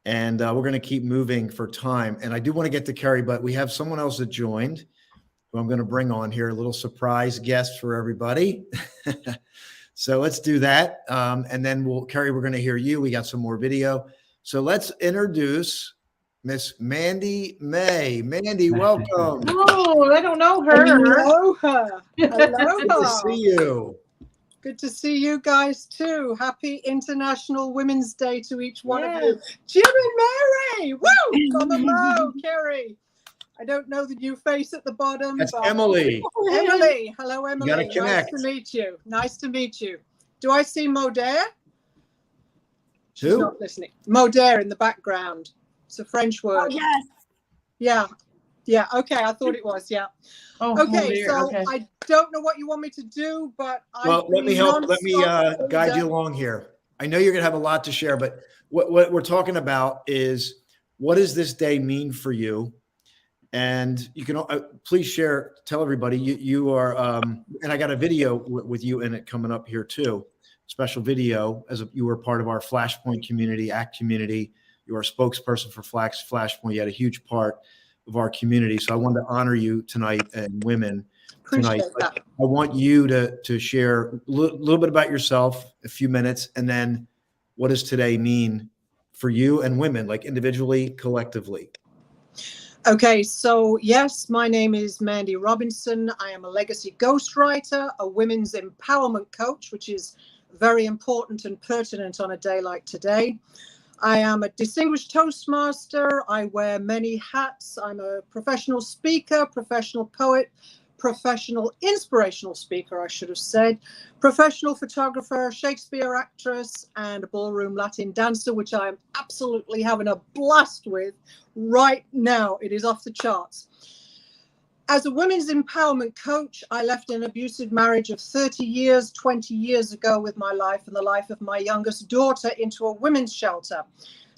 And we're going to keep moving for time. And I do want to get to Carrie, but we have someone else that joined who I'm going to bring on here, a little surprise guest for everybody. So let's do that. And then Carrie, we're going to hear you. We got some more video. So let's introduce Miss Mandy May. Mandy, welcome. Oh, I don't know her. Aloha. Good to see you. Good to see you guys too. Happy International Women's Day to each one of you. Jim and Mary. Woo! Come on, Carrie. I don't know the new face at the bottom. That's but Emily. Emily. Hello, Emily. You gotta connect. Nice to meet you. Nice to meet you. Do I see Modere? She's not listening. Modere in the background. It's a French word. Oh, yes. Yeah. Yeah. Okay. I thought it was. Yeah. Oh, okay. So I don't know what you want me to do, but let me help. Let me guide you along here. I know you're going to have a lot to share, but what we're talking about is, what does this day mean for you? And you can please share, tell everybody you are, and I got a video with you in it coming up here too, special video you were part of our Flashpoint community, ACT community. You are a spokesperson for Flashpoint. You had a huge part of our community. So I wanted to honor you tonight and women tonight. Appreciate that. I want you to share a little bit about yourself, a few minutes, and then what does today mean for you and women, like individually, collectively? Okay, so yes, my name is Mandy Robinson. I am a legacy ghostwriter, a women's empowerment coach, which is very important and pertinent on a day like today. I am a distinguished Toastmaster. I wear many hats. I'm a professional speaker, professional poet, professional inspirational speaker, I should have said, professional photographer, Shakespeare actress, and a ballroom Latin dancer, which I am absolutely having a blast with right now. It is off the charts. As a women's empowerment coach, I left an abusive marriage of 30 years, 20 years ago with my life and the life of my youngest daughter into a women's shelter.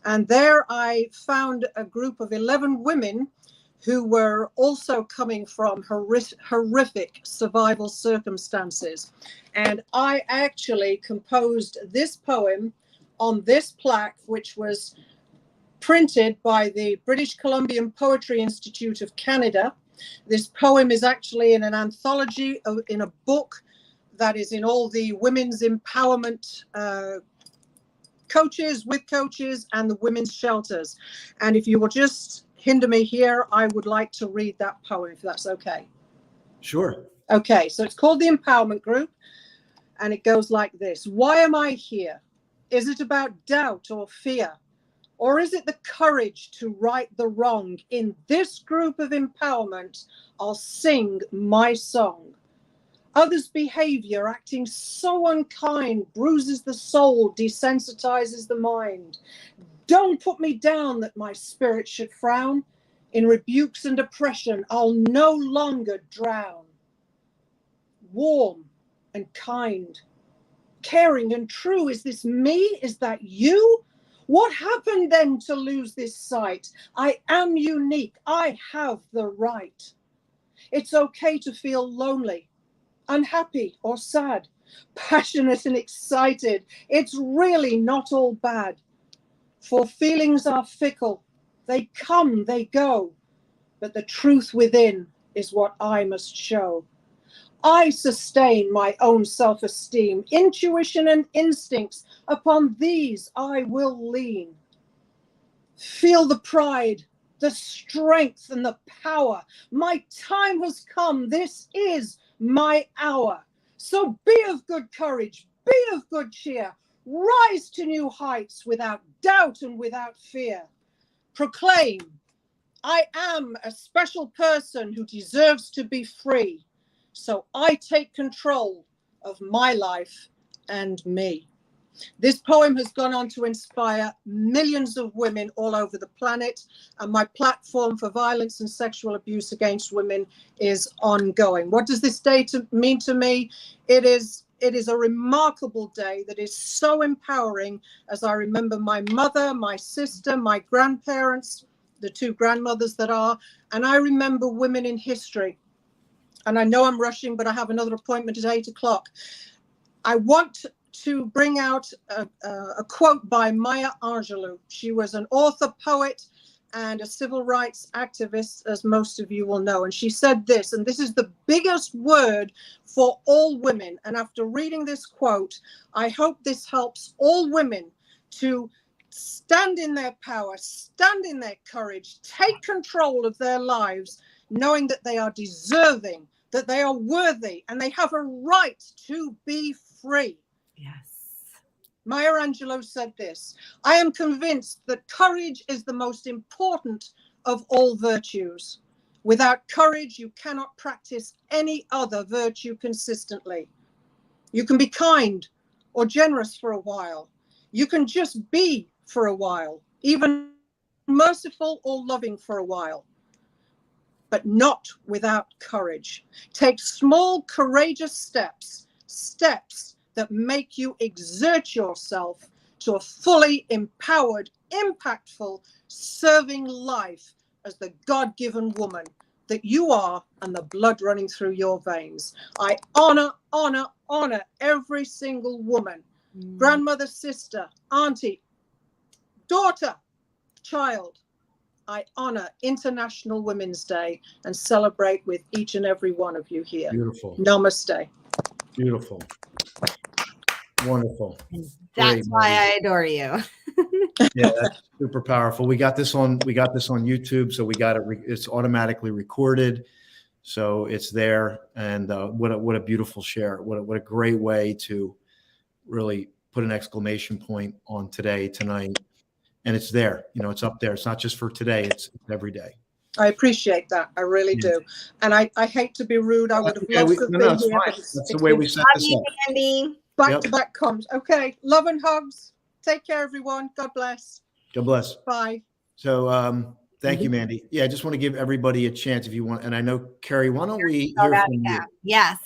And there I found a group of 11 women who were also coming from horrific survival circumstances. And I actually composed this poem on this plaque, which was printed by the British Columbian Poetry Institute of Canada. This poem is actually in an anthology, in a book that is in all the women's empowerment coaches, with coaches, and the women's shelters. And if you will just hinder me here, I would like to read that poem, if that's okay. Sure. Okay, so it's called The Empowerment Group, and it goes like this. Why am I here? Is it about doubt or fear? Or is it the courage to right the wrong? In this group of empowerment, I'll sing my song. Others' behavior, acting so unkind, bruises the soul, desensitizes the mind. Don't put me down that my spirit should frown. In rebukes and oppression, I'll no longer drown. Warm and kind, caring and true, is this me? Is that you? What happened then to lose this sight? I am unique. I have the right. It's okay to feel lonely, unhappy or sad, passionate and excited. It's really not all bad. For feelings are fickle. They come, they go. But the truth within is what I must show. I sustain my own self-esteem, intuition and instincts. Upon these I will lean. Feel the pride, the strength and the power. My time has come. This is my hour. So be of good courage, be of good cheer. Rise to new heights without doubt and without fear. Proclaim, I am a special person who deserves to be free. So I take control of my life and me. This poem has gone on to inspire millions of women all over the planet, and my platform for violence and sexual abuse against women is ongoing. What does this day mean to me? It is a remarkable day that is so empowering, as I remember my mother, my sister, my grandparents, the two grandmothers that are, and I remember women in history. And I know I'm rushing, but I have another appointment at 8 o'clock. I want to bring out a quote by Maya Angelou. She was an author, poet, and a civil rights activist, as most of you will know. And she said this, and this is the biggest word for all women. And after reading this quote, I hope this helps all women to stand in their power, stand in their courage, take control of their lives, knowing that they are deserving, that they are worthy, and they have a right to be free. Yes. Maya Angelou said this, I am convinced that courage is the most important of all virtues. Without courage, you cannot practice any other virtue consistently. You can be kind or generous for a while. You can just be for a while, even merciful or loving for a while, but not without courage. Take small, courageous steps that make you exert yourself to a fully empowered, impactful, serving life as the God-given woman that you are and the blood running through your veins. I honor, honor, honor every single woman, grandmother, sister, auntie, daughter, child. I honor International Women's Day and celebrate with each and every one of you here. Beautiful. Namaste. Beautiful. Wonderful. That's Great, why Marty. I adore you. Yeah, that's super powerful. We got this on YouTube, so we got it. It's automatically recorded, so it's there. And what a beautiful share. What a great way to really put an exclamation point on tonight. And it's there. You know, it's up there. It's not just for today. It's every day. I appreciate that. I really do. And I hate to be rude. I would have loved to have been it's here. fine. But That's the way we set Love this you, up. Andy. back to back comms. Okay. Love and hugs. Take care, everyone. God bless. God bless. Bye. So thank you, Mandy. Yeah, I just want to give everybody a chance if you want. And I know, Carrie, why don't we hear from you? Yes.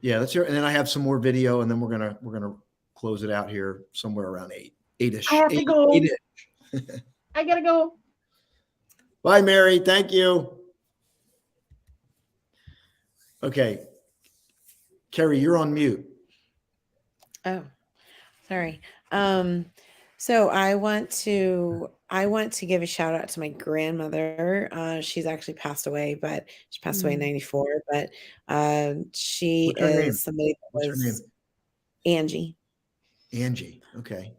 Yeah, let's hear. And then I have some more video, and then we're gonna close it out here somewhere around 8-ish. I have to go. 8-ish. I gotta go. Bye, Mary. Thank you. Okay. Carrie, you're on mute. Oh, sorry. So I want to give a shout out to my grandmother. She's actually passed away, but she passed away in '94. But she What's her name? is somebody that What's her was name? Angie. Angie. Okay.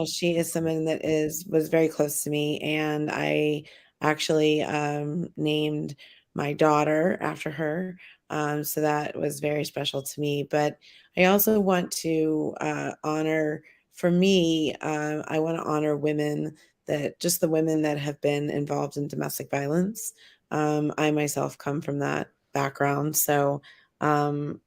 She is someone that was very close to me, and I actually named my daughter after her. So that was very special to me. But I also want to honor, for me, I want to honor women just the women that have been involved in domestic violence. I myself come from that background. So, one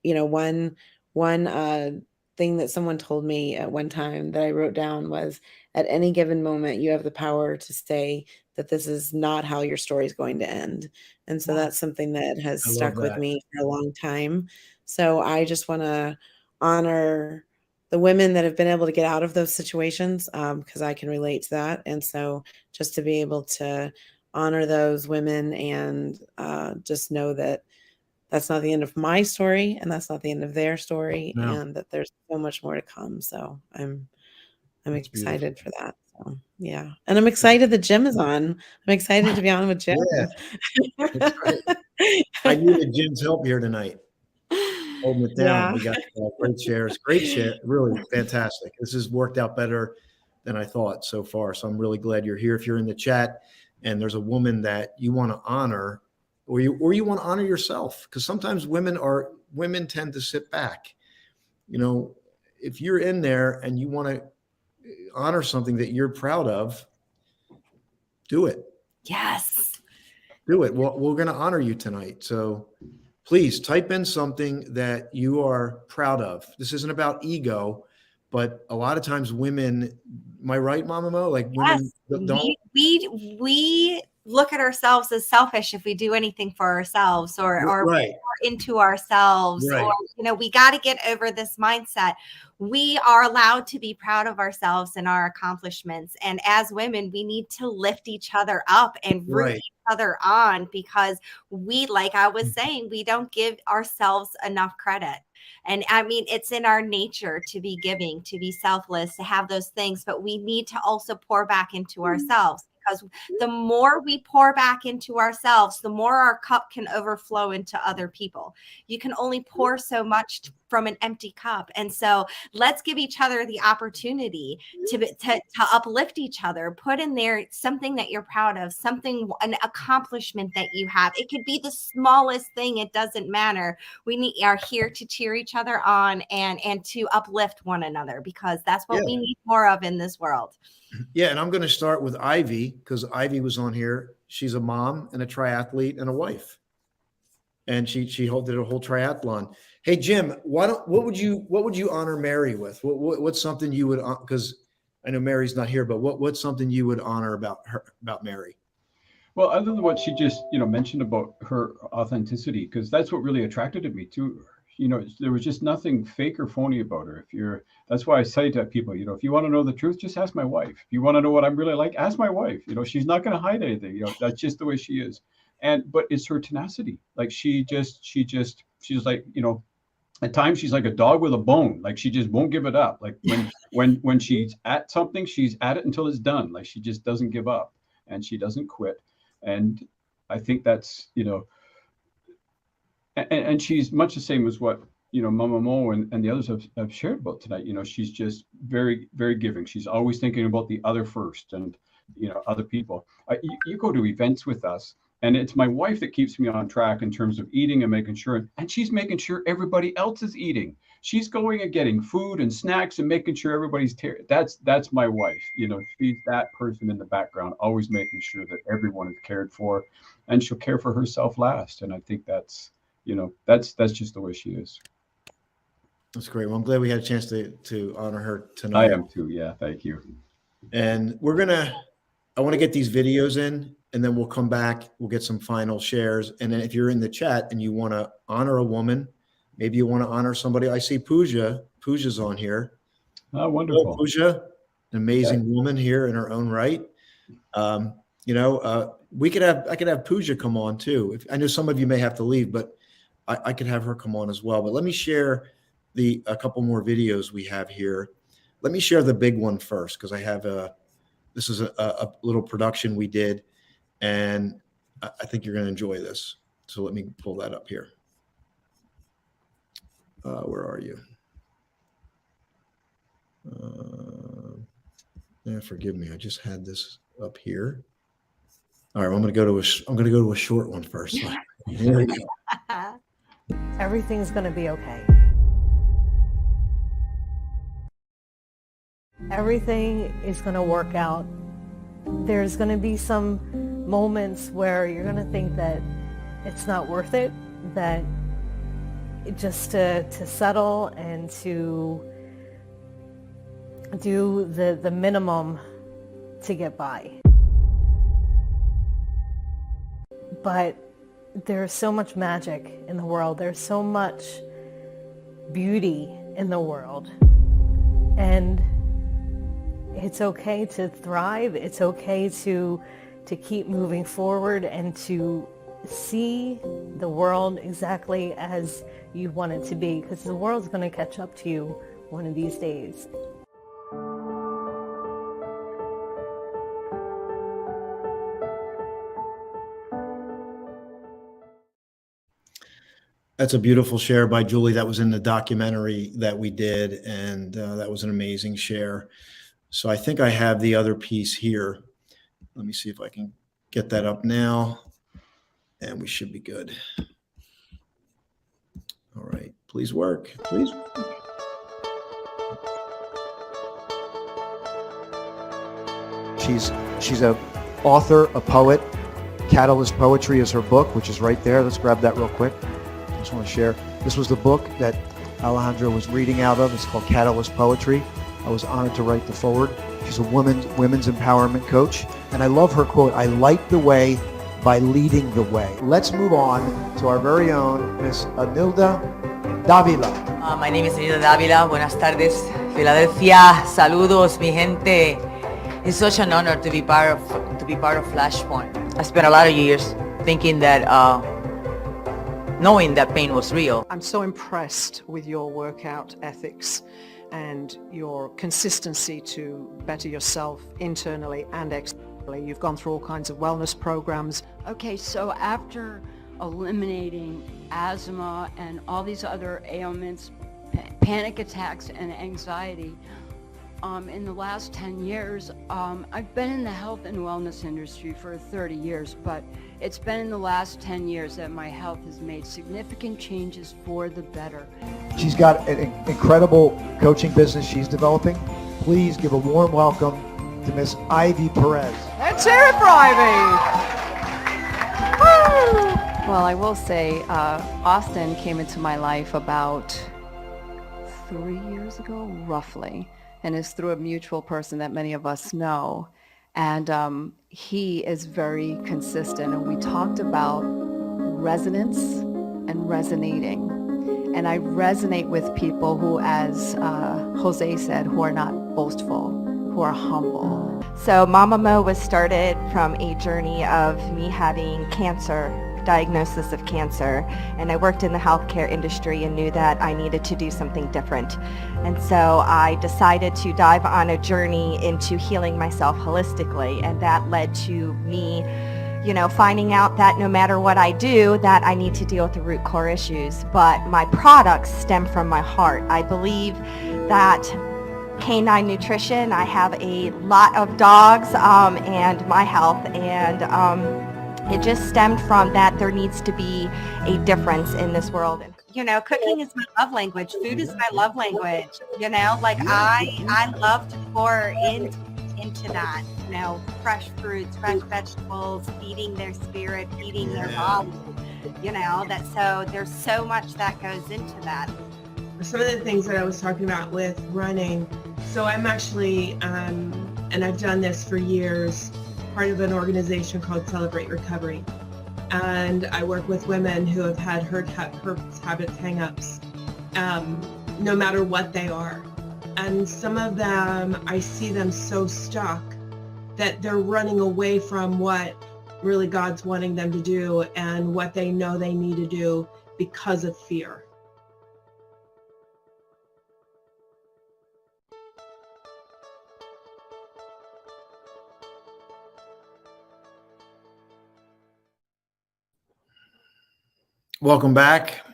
thing that someone told me at one time that I wrote down was, at any given moment, you have the power to say that this is not how your story is going to end. And so that's something that has stuck with me for a long time. So I just want to honor the women that have been able to get out of those situations, because I can relate to that. And so just to be able to honor those women and just know that that's not the end of my story, and that's not the end of their story, and that there's so much more to come. So I'm excited for that. So yeah, and I'm excited that Jim is on. I'm excited to be on with Jim. Yeah. I needed Jim's help here tonight, holding it down. Yeah. We got great shares, really fantastic. This has worked out better than I thought so far. So I'm really glad you're here. If you're in the chat and there's a woman that you want to honor, or you want to honor yourself, because sometimes women tend to sit back. You know, if you're in there and you want to honor something that you're proud of, do it. Yes. Do it. Well, we're going to honor you tonight. So please type in something that you are proud of. This isn't about ego, but a lot of times women, am I right, Mama Mo? Like women don't. We look at ourselves as selfish if we do anything for ourselves or Right. into ourselves, Right. or we got to get over this mindset. We are allowed to be proud of ourselves and our accomplishments, and as women we need to lift each other up and root Right. each other on, because we, like I was saying, we don't give ourselves enough credit. And I mean, it's in our nature to be giving, to be selfless, to have those things, but we need to also pour back into ourselves, because the more we pour back into ourselves, the more our cup can overflow into other people. You can only pour so much from an empty cup. And so let's give each other the opportunity to uplift each other. Put in there something that you're proud of, an accomplishment that you have. It could be the smallest thing. It doesn't matter. We are here to cheer each other on and to uplift one another, because that's what we need more of in this world. Yeah. And I'm going to start with Ivy, because Ivy was on here. She's a mom and a triathlete and a wife. And she did a whole triathlon. Hey, Jim, what would you honor Mary with? What's something you would, because I know Mary's not here, but what's something you would honor about Mary? Well, other than what she just mentioned about her authenticity, because that's what really attracted me to her. there was just nothing fake or phony about her. That's why I say to people, if you want to know the truth, just ask my wife. If you want to know what I'm really like, ask my wife. She's not going to hide anything. That's just the way she is. But it's her tenacity. Like she's like, at times she's like a dog with a bone. Like she just won't give it up. Like when she's at something, she's at it until it's done. Like she just doesn't give up and she doesn't quit. And I think that's, and she's much the same as what, Mama Mo and the others have shared about tonight. She's just very, very giving. She's always thinking about the other first and, other people. You go to events with us, and it's my wife that keeps me on track in terms of eating and making sure, and she's making sure everybody else is eating. She's going and getting food and snacks and making sure everybody's that's my wife. She's that person in the background, always making sure that everyone is cared for, and she'll care for herself last. And I think that's just the way she is. That's great. Well, I'm glad we had a chance to honor her tonight. I am too. Yeah. Thank you. And I want to get these videos in, and then we'll come back. We'll get some final shares. And then if you're in the chat and you want to honor a woman, maybe you want to honor somebody. I see Pooja. Pooja's on here. Oh, wonderful. Hello, Pooja, an amazing woman here in her own right. I could have Pooja come on too. I know some of you may have to leave, but I could have her come on as well. But let me share a couple more videos we have here. Let me share the big one first, because I have this is a little production we did, and I think you're going to enjoy this. So let me pull that up here. Where are you? Forgive me. I just had this up here. All right, I'm going to go to a short one first. Here we go. Everything's going to be okay. Everything is going to work out. There's going to be some moments where you're going to think that it's not worth it, that just to settle and to do the minimum to get by. But there's so much magic in the world. There's so much beauty in the world. And it's okay to thrive. It's okay to keep moving forward and to see the world exactly as you want it to be, because the world's going to catch up to you one of these days. That's a beautiful share by Julie. That was in the documentary that we did, and that was an amazing share. So I think I have the other piece here. Let me see if I can get that up now, and we should be good. All right, please work, please. She's a author, a poet. Catalyst Poetry is her book, which is right there. Let's grab that real quick. I just want to share. This was the book that Alejandra was reading out of. It's called Catalyst Poetry. I was honored to write the foreword. She's a women's empowerment coach. And I love her quote, "I light the way by leading the way." Let's move on to our very own Miss Anilda Davila. My name is Anilda Davila. Buenas tardes, Philadelphia. Saludos, mi gente. It's such an honor to be part of Flashpoint. I spent a lot of years thinking that, knowing that pain was real. I'm so impressed with your workout ethics and your consistency to better yourself internally and externally. You've gone through all kinds of wellness programs. Okay, so after eliminating asthma and all these other ailments, panic attacks and anxiety, in the last 10 years, I've been in the health and wellness industry for 30 years, but it's been in the last 10 years that my health has made significant changes for the better. She's got an incredible coaching business she's developing. Please give a warm welcome to Miss Ivy Perez. Let's hear it for Ivy! Well, I will say, Austin came into my life about 3 years ago, roughly, and is through a mutual person that many of us know. And he is very consistent, and we talked about resonance and resonating. And I resonate with people who, as Jose said, who are not boastful, who are humble. So Mama Mo was started from a journey of me having cancer, diagnosis of cancer, and I worked in the healthcare industry and knew that I needed to do something different. And so I decided to dive on a journey into healing myself holistically, and that led to me, finding out that no matter what I do, that I need to deal with the root core issues. But my products stem from my heart. I believe that canine nutrition, I have a lot of dogs and my health, and it just stemmed from that there needs to be a difference in this world. Cooking is my love language. Food is my love language. I love to pour into that, fresh fruits, fresh vegetables, feeding their spirit, feeding their body, so there's so much that goes into that. Some of the things that I was talking about with running. So I'm actually, and I've done this for years, part of an organization called Celebrate Recovery. And I work with women who have had habits, hang-ups, no matter what they are. And some of them, I see them so stuck that they're running away from what really God's wanting them to do and what they know they need to do because of fear. Welcome back.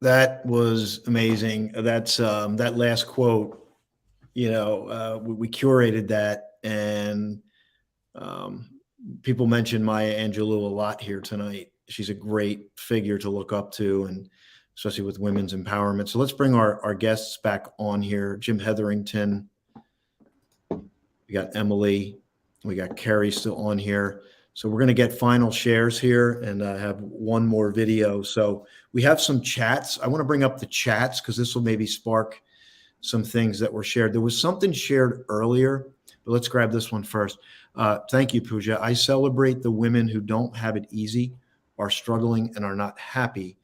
That was amazing. That's that last quote, we curated that, and people mention Maya Angelou a lot here tonight. She's a great figure to look up to, and especially with women's empowerment. So let's bring our guests back on here. Jim Hetherington, we got Emily, we got Carrie still on here. So we're going to get final shares here and have one more video. So we have some chats. I want to bring up the chats because this will maybe spark some things that were shared. There was something shared earlier, but let's grab this one first. Thank you, Pooja. I celebrate the women who don't have it easy, are struggling, and are not happy,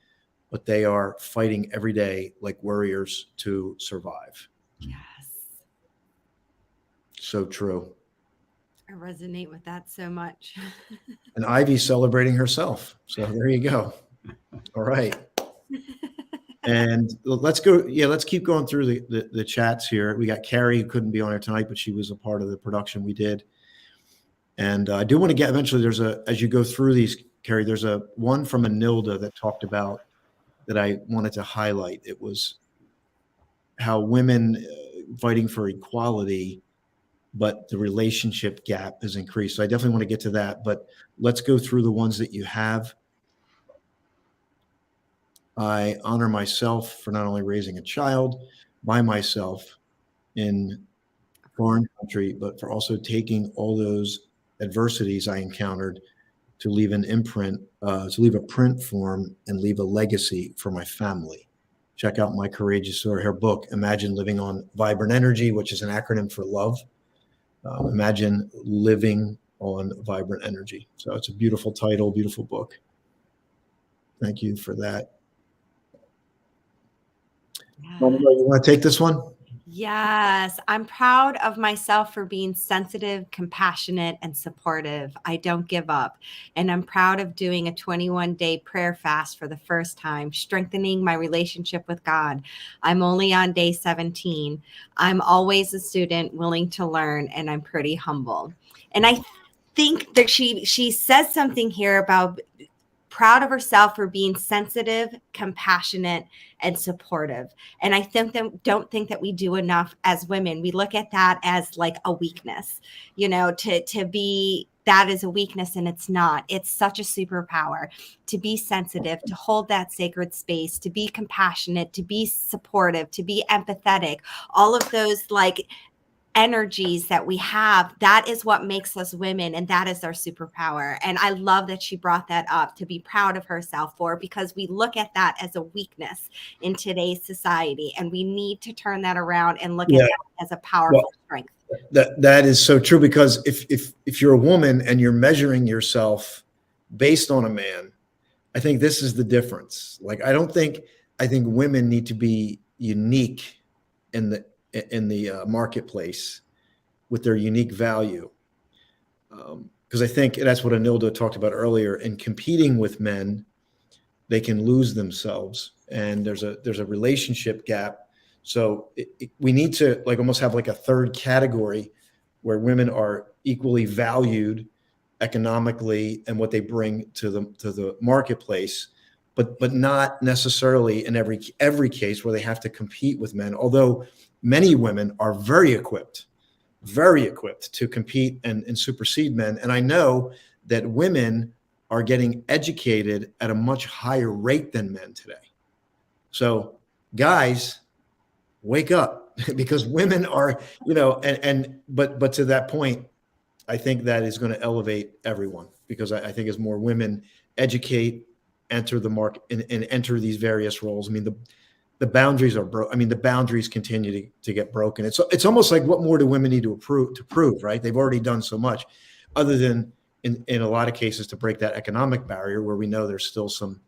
but they are fighting every day like warriors to survive. Yes. So true. I resonate with that so much. And Ivy's celebrating herself. So there you go. All right. And let's go. Yeah, let's keep going through the chats here. We got Carrie, who couldn't be on here tonight, but she was a part of the production we did. And I do want to get eventually, as you go through these, Carrie, there's a one from Anilda that talked about that I wanted to highlight. It was how women fighting for equality, but the relationship gap has increased. So I definitely want to get to that, but let's go through the ones that you have. I honor myself for not only raising a child by myself in a foreign country, but for also taking all those adversities I encountered to leave an imprint, to leave a print form and leave a legacy for my family. Check out my courageous story, her book, Imagine Living on Vibrant Energy, which is an acronym for love. Imagine living on vibrant energy. So it's a beautiful title, beautiful book. Thank you for that. You want to take this one? Yes, I'm proud of myself for being sensitive, compassionate, and supportive. I don't give up. And I'm proud of doing a 21-day prayer fast for the first time, strengthening my relationship with God. I'm only on day 17. I'm always a student willing to learn, and I'm pretty humble. And I think that she says something here about proud of herself for being sensitive, compassionate, and supportive. And I don't think that we do enough as women. We look at that as like a weakness, to be, that is a weakness, and it's not. It's such a superpower to be sensitive, to hold that sacred space, to be compassionate, to be supportive, to be empathetic, all of those energies that we have. That is what makes us women, and that is our superpower. And I love that she brought that up, to be proud of herself for, because we look at that as a weakness in today's society, and we need to turn that around and look at that as a powerful strength. That is so true, because if you're a woman and you're measuring yourself based on a man, I think this is the difference. Like, I think women need to be unique in the marketplace with their unique value. Because I think that's what Anilda talked about earlier. In competing with men, they can lose themselves, and there's a relationship gap. So we need to like almost have like a third category where women are equally valued economically and what they bring to the marketplace, but not necessarily in every case where they have to compete with men. Although many women are very equipped to compete and supersede men. And I know that women are getting educated at a much higher rate than men today. So guys, wake up, because women are, but to that point, I think that is going to elevate everyone, because I think as more women educate, enter the market and enter these various roles, I mean, the boundaries are broke. I mean, the boundaries continue to get broken. It's almost like, what more do women need to prove, right? They've already done so much, other than in a lot of cases to break that economic barrier, where we know there's still some,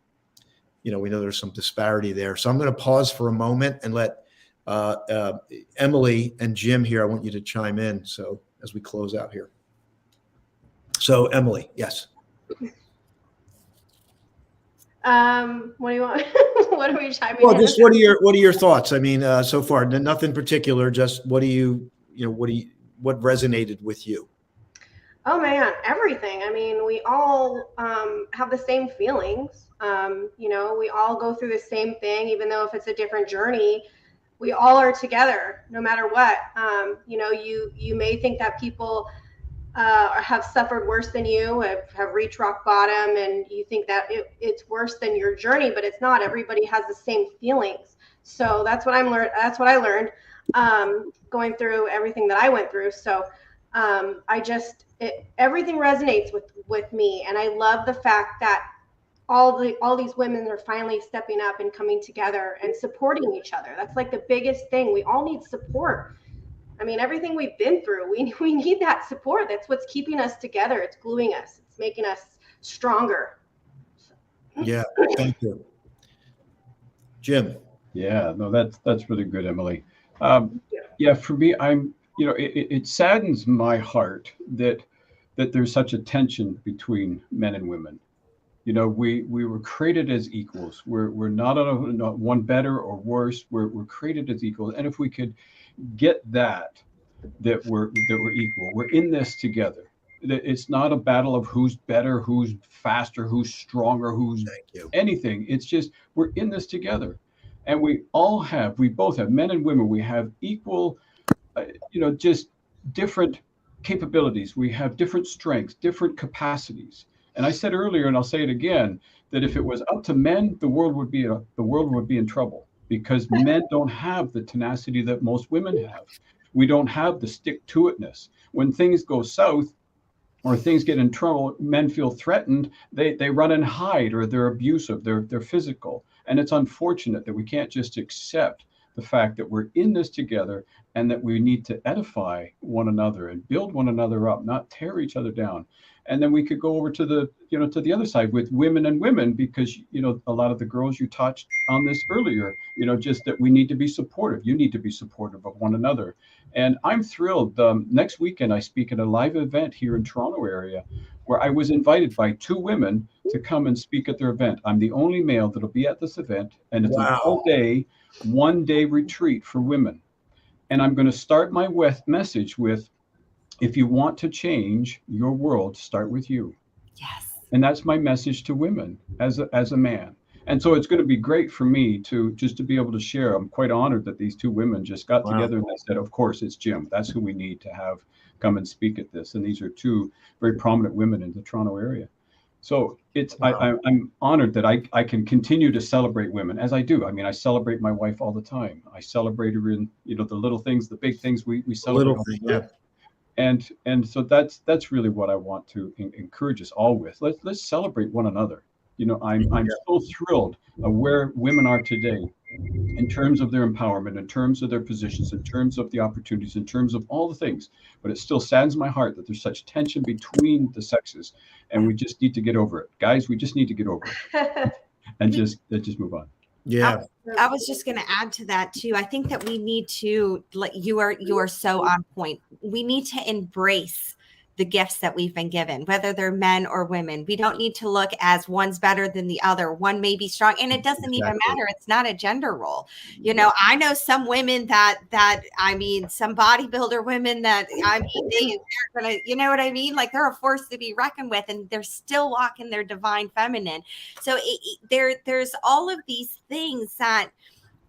there's some disparity there. So I'm going to pause for a moment and let Emily and Jim here, I want you to chime in. So as we close out here. So Emily, yes. What do you want? What are we chiming Well, in? just what are your thoughts? I mean, so far, nothing particular. Just what resonated with you? Oh man, everything. I mean, we all have the same feelings. We all go through the same thing, even though if it's a different journey, we all are together, no matter what. You may think that people have suffered worse than you, have reached rock bottom, and you think that it's worse than your journey, but it's not. Everybody has the same feelings. So that's what That's what I learned going through everything that I went through. So everything resonates with me, and I love the fact that all these women are finally stepping up and coming together and supporting each other. That's like the biggest thing. We all need support. I mean, everything we've been through, we need that support. That's what's keeping us together. It's gluing us. It's making us stronger. Yeah, thank you. Jim. Yeah, no, that's really good, Emily. Yeah, for me, it saddens my heart that there's such a tension between men and women. We were created as equals. We're not one better or worse. We're created as equals. And if we could get that we're equal, we're in this together. It's not a battle of who's better, who's faster, who's stronger, who's anything. It's just, we're in this together. And we both have, men and women, we have equal, just different capabilities. We have different strengths, different capacities. And I said earlier, and I'll say it again, that if it was up to men, the world would be in trouble, because men don't have the tenacity that most women have. We don't have the stick-to-itness. When things go south or things get in trouble, men feel threatened. They run and hide, or they're abusive. They're physical. And it's unfortunate that we can't just accept the fact that we're in this together, and that we need to edify one another and build one another up, not tear each other down. And then we could go over to the other side with women and women, because, a lot of the girls, you touched on this earlier, just that we need to be supportive. You need to be supportive of one another. And I'm thrilled. Next weekend, I speak at a live event here in Toronto area, where I was invited by 2 women to come and speak at their event. I'm the only male that'll be at this event, and it's an all-day, one-day retreat for women. And I'm going to start my message with, if you want to change your world, start with you. Yes. And that's my message to women as a man. And so it's going to be great for me to be able to share. I'm quite honored that these 2 women just got together and they said, of course, it's Jim. That's who we need to have come and speak at this. And these are 2 very prominent women in the Toronto area. So I'm honored that I can continue to celebrate women, as I do. I mean, I celebrate my wife all the time. I celebrate her in, the little things, the big things we celebrate. Little thing, yeah. And so that's really what I want to encourage us all with. Let's celebrate one another. I'm so thrilled of where women are today, in terms of their empowerment, in terms of their positions, in terms of the opportunities, in terms of all the things. But it still saddens my heart that there's such tension between the sexes, and we just need to get over it. Guys, we just need to get over it and just move on. Yeah. I was just going to add to that too. I think that we need to, like, you are so on point. We need to embrace the gifts that we've been given, whether they're men or women. We don't need to look as one's better than the other. One may be strong, and it doesn't even matter. It's not a gender role. You know, I know some women that I mean, some bodybuilder women that I mean, they're gonna, you know what I mean? Like, they're a force to be reckoned with, and they're still walking their divine feminine. So there's all of these things that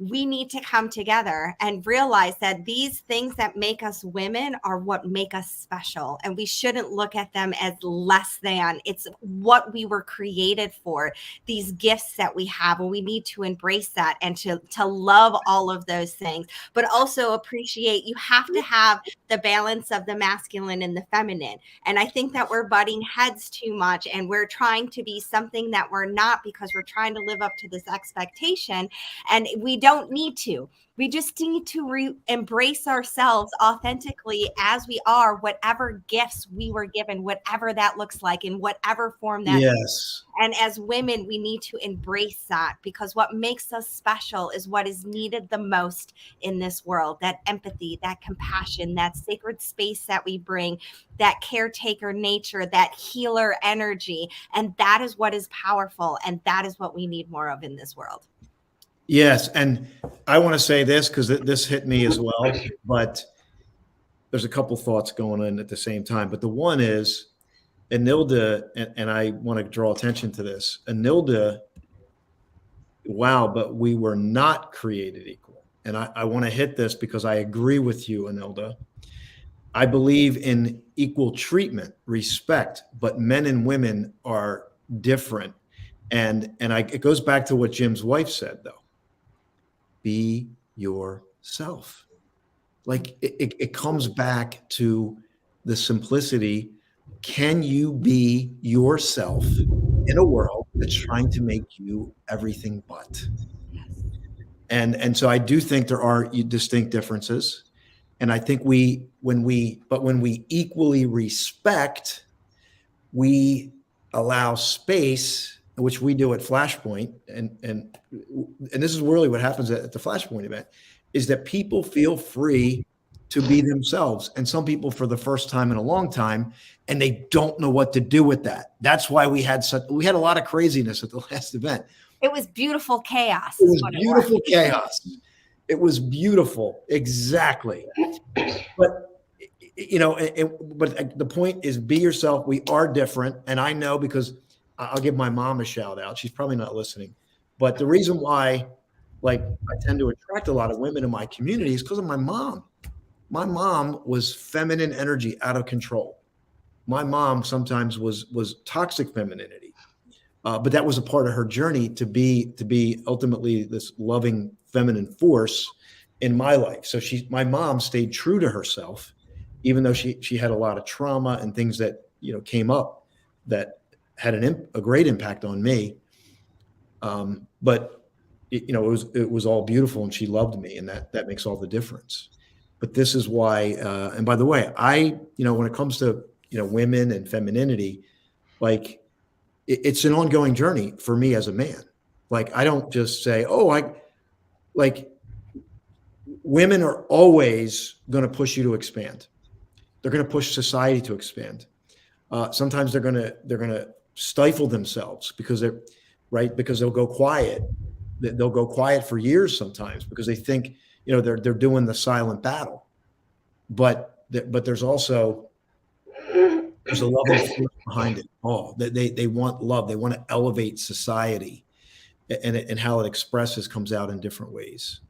we need to come together and realize that these things that make us women are what make us special. And we shouldn't look at them as less than. It's what we were created for, these gifts that we have. And we need to embrace that and to love all of those things, but also appreciate, you have to have the balance of the masculine and the feminine. And I think that we're butting heads too much, and we're trying to be something that we're not because we're trying to live up to this expectation. And we don't need to. We just need to embrace ourselves authentically as we are, whatever gifts we were given, whatever that looks like, in whatever form that is. And as women, we need to embrace that, because what makes us special is what is needed the most in this world. That empathy, that compassion, that sacred space that we bring, that caretaker nature, that healer energy. And that is what is powerful. And that is what we need more of in this world. Yes, and I want to say this because this hit me as well, but there's a couple thoughts going on at the same time. But the one is, Anilda, and I want to draw attention to this, Anilda, wow, but we were not created equal. And I want to hit this because I agree with you, Anilda. I believe in equal treatment, respect, but men and women are different. And it goes back to what Jim's wife said, though. Be yourself. Like it comes back to the simplicity. Can you be yourself in a world that's trying to make you everything but? And so I do think there are distinct differences. And I think when we equally respect, we allow space, which we do at Flashpoint, and this is really what happens at the Flashpoint event, is that people feel free to be themselves. And some people for the first time in a long time, and they don't know what to do with that. That's why we had a lot of craziness at the last event. It was beautiful chaos. It was beautiful chaos. It was beautiful. Exactly. But, you know, but the point is, be yourself. We are different. And I know, because I'll give my mom a shout out. She's probably not listening. But the reason why, like, I tend to attract a lot of women in my community is because of my mom. My mom was feminine energy out of control. My mom sometimes was toxic femininity. But that was a part of her journey to be ultimately this loving feminine force in my life. So my mom stayed true to herself, even though she had a lot of trauma and things that, you know, came up that had a great impact on me. But you know, it was all beautiful, and she loved me, and that makes all the difference. But this is why, and by the way, you know, when it comes to, you know, women and femininity, like it's an ongoing journey for me as a man. Like, I don't just say, women are always going to push you to expand. They're going to push society to expand. Sometimes they're going to stifle themselves because they'll go quiet. They'll go quiet for years sometimes because they think, you know, they're doing the silent battle. But there's also a level of force behind it all. They want love. They want to elevate society, and how it expresses comes out in different ways.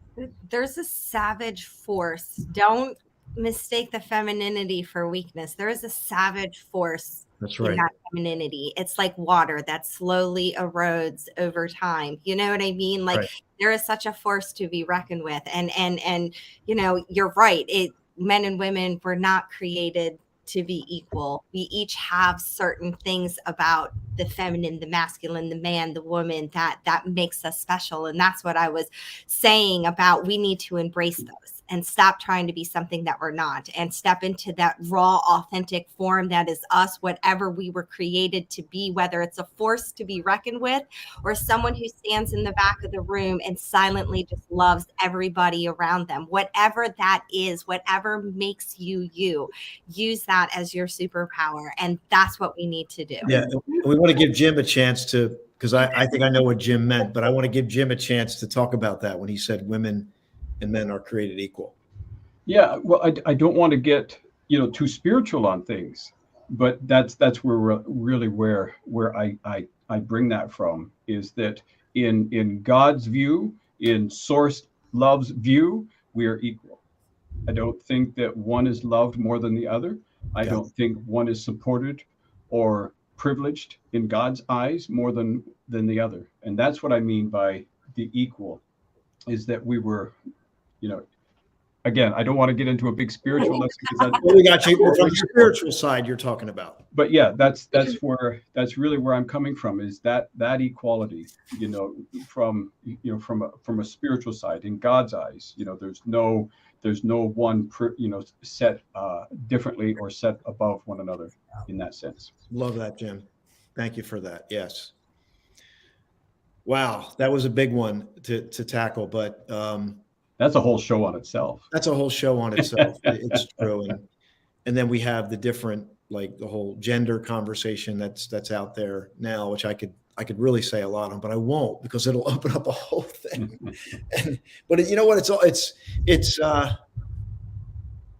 There's a savage force. Don't mistake the femininity for weakness. There is a savage force. That's right. In that femininity. It's like water that slowly erodes over time. You know what I mean? Like, there is such a force to be reckoned with. And you know, you're right. Men and women were not created to be equal. We each have certain things about the feminine, the masculine, the man, the woman that makes us special. And that's what I was saying about we need to embrace those and stop trying to be something that we're not and step into that raw, authentic form that is us, whatever we were created to be, whether it's a force to be reckoned with or someone who stands in the back of the room and silently just loves everybody around them. Whatever that is, whatever makes you you, use that as your superpower. And that's what we need to do. Yeah, we want to give Jim a chance to, because I think I know what Jim meant, but I want to give Jim a chance to talk about that when he said women and men are created equal. Yeah, well, I don't want to get too spiritual on things, but that's where really where I bring that from, is that in God's view, in Source Love's view, we are equal. I don't think that one is loved more than the other. I don't think one is supported or privileged in God's eyes more than the other. And that's what I mean by the equal, is that we were, again, I don't want to get into a big spiritual lesson because we got you from the spiritual side you're talking about. But yeah, that's really where I'm coming from, is that equality, from a spiritual side. In God's eyes, there's no one set differently or set above one another in that sense. Love that, Jim. Thank you for that. Yes. Wow, that was a big one to tackle, but that's a whole show on itself. That's a whole show on itself. It's true. And then we have the different, like the whole gender conversation that's out there now, which I could really say a lot on, but I won't, because it'll open up a whole thing. But you know what?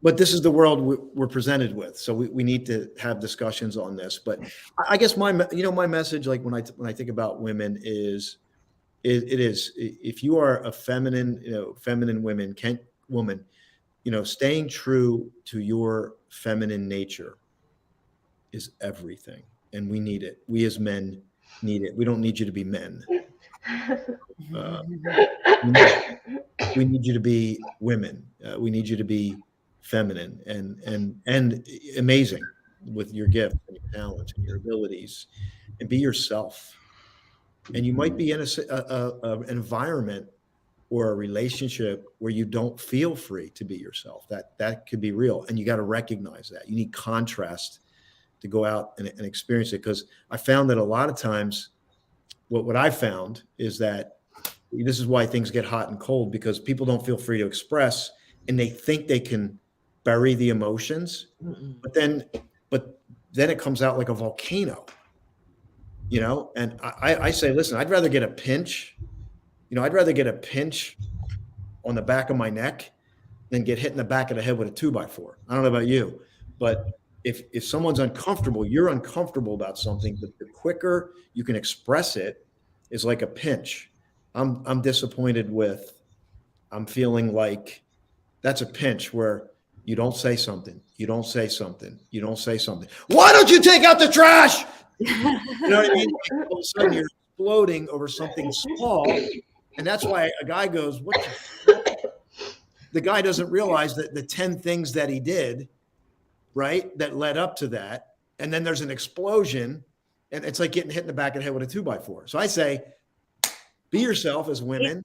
But this is the world we're presented with. So we need to have discussions on this. But I guess my message, like when I think about women is, it is, if you are a feminine woman, staying true to your feminine nature is everything. And we need it. We as men need it. We don't need you to be men. We need you to be women. We need you to be feminine and amazing with your gifts and your talents and your abilities, and be yourself. And you might be in an environment or a relationship where you don't feel free to be yourself. That could be real, and you got to recognize that. You need contrast to go out and experience it, because I found that a lot of times, what I found is that this is why things get hot and cold, because people don't feel free to express, and they think they can bury the emotions, but then it comes out like a volcano. And I say, listen, I'd rather get a pinch. I'd rather get a pinch on the back of my neck than get hit in the back of the head with a 2x4. I don't know about you, but if someone's uncomfortable, you're uncomfortable about something, but the quicker you can express it is like a pinch. I'm disappointed with, I'm feeling like that's a pinch where you don't say something. You don't say something. You don't say something. Why don't you take out the trash? You know what I mean? All of a sudden you're exploding over something small. And that's why a guy goes, what the guy doesn't realize that the 10 things that he did, right, that led up to that. And then there's an explosion, and it's like getting hit in the back of the head with a 2x4. So I say, be yourself as women,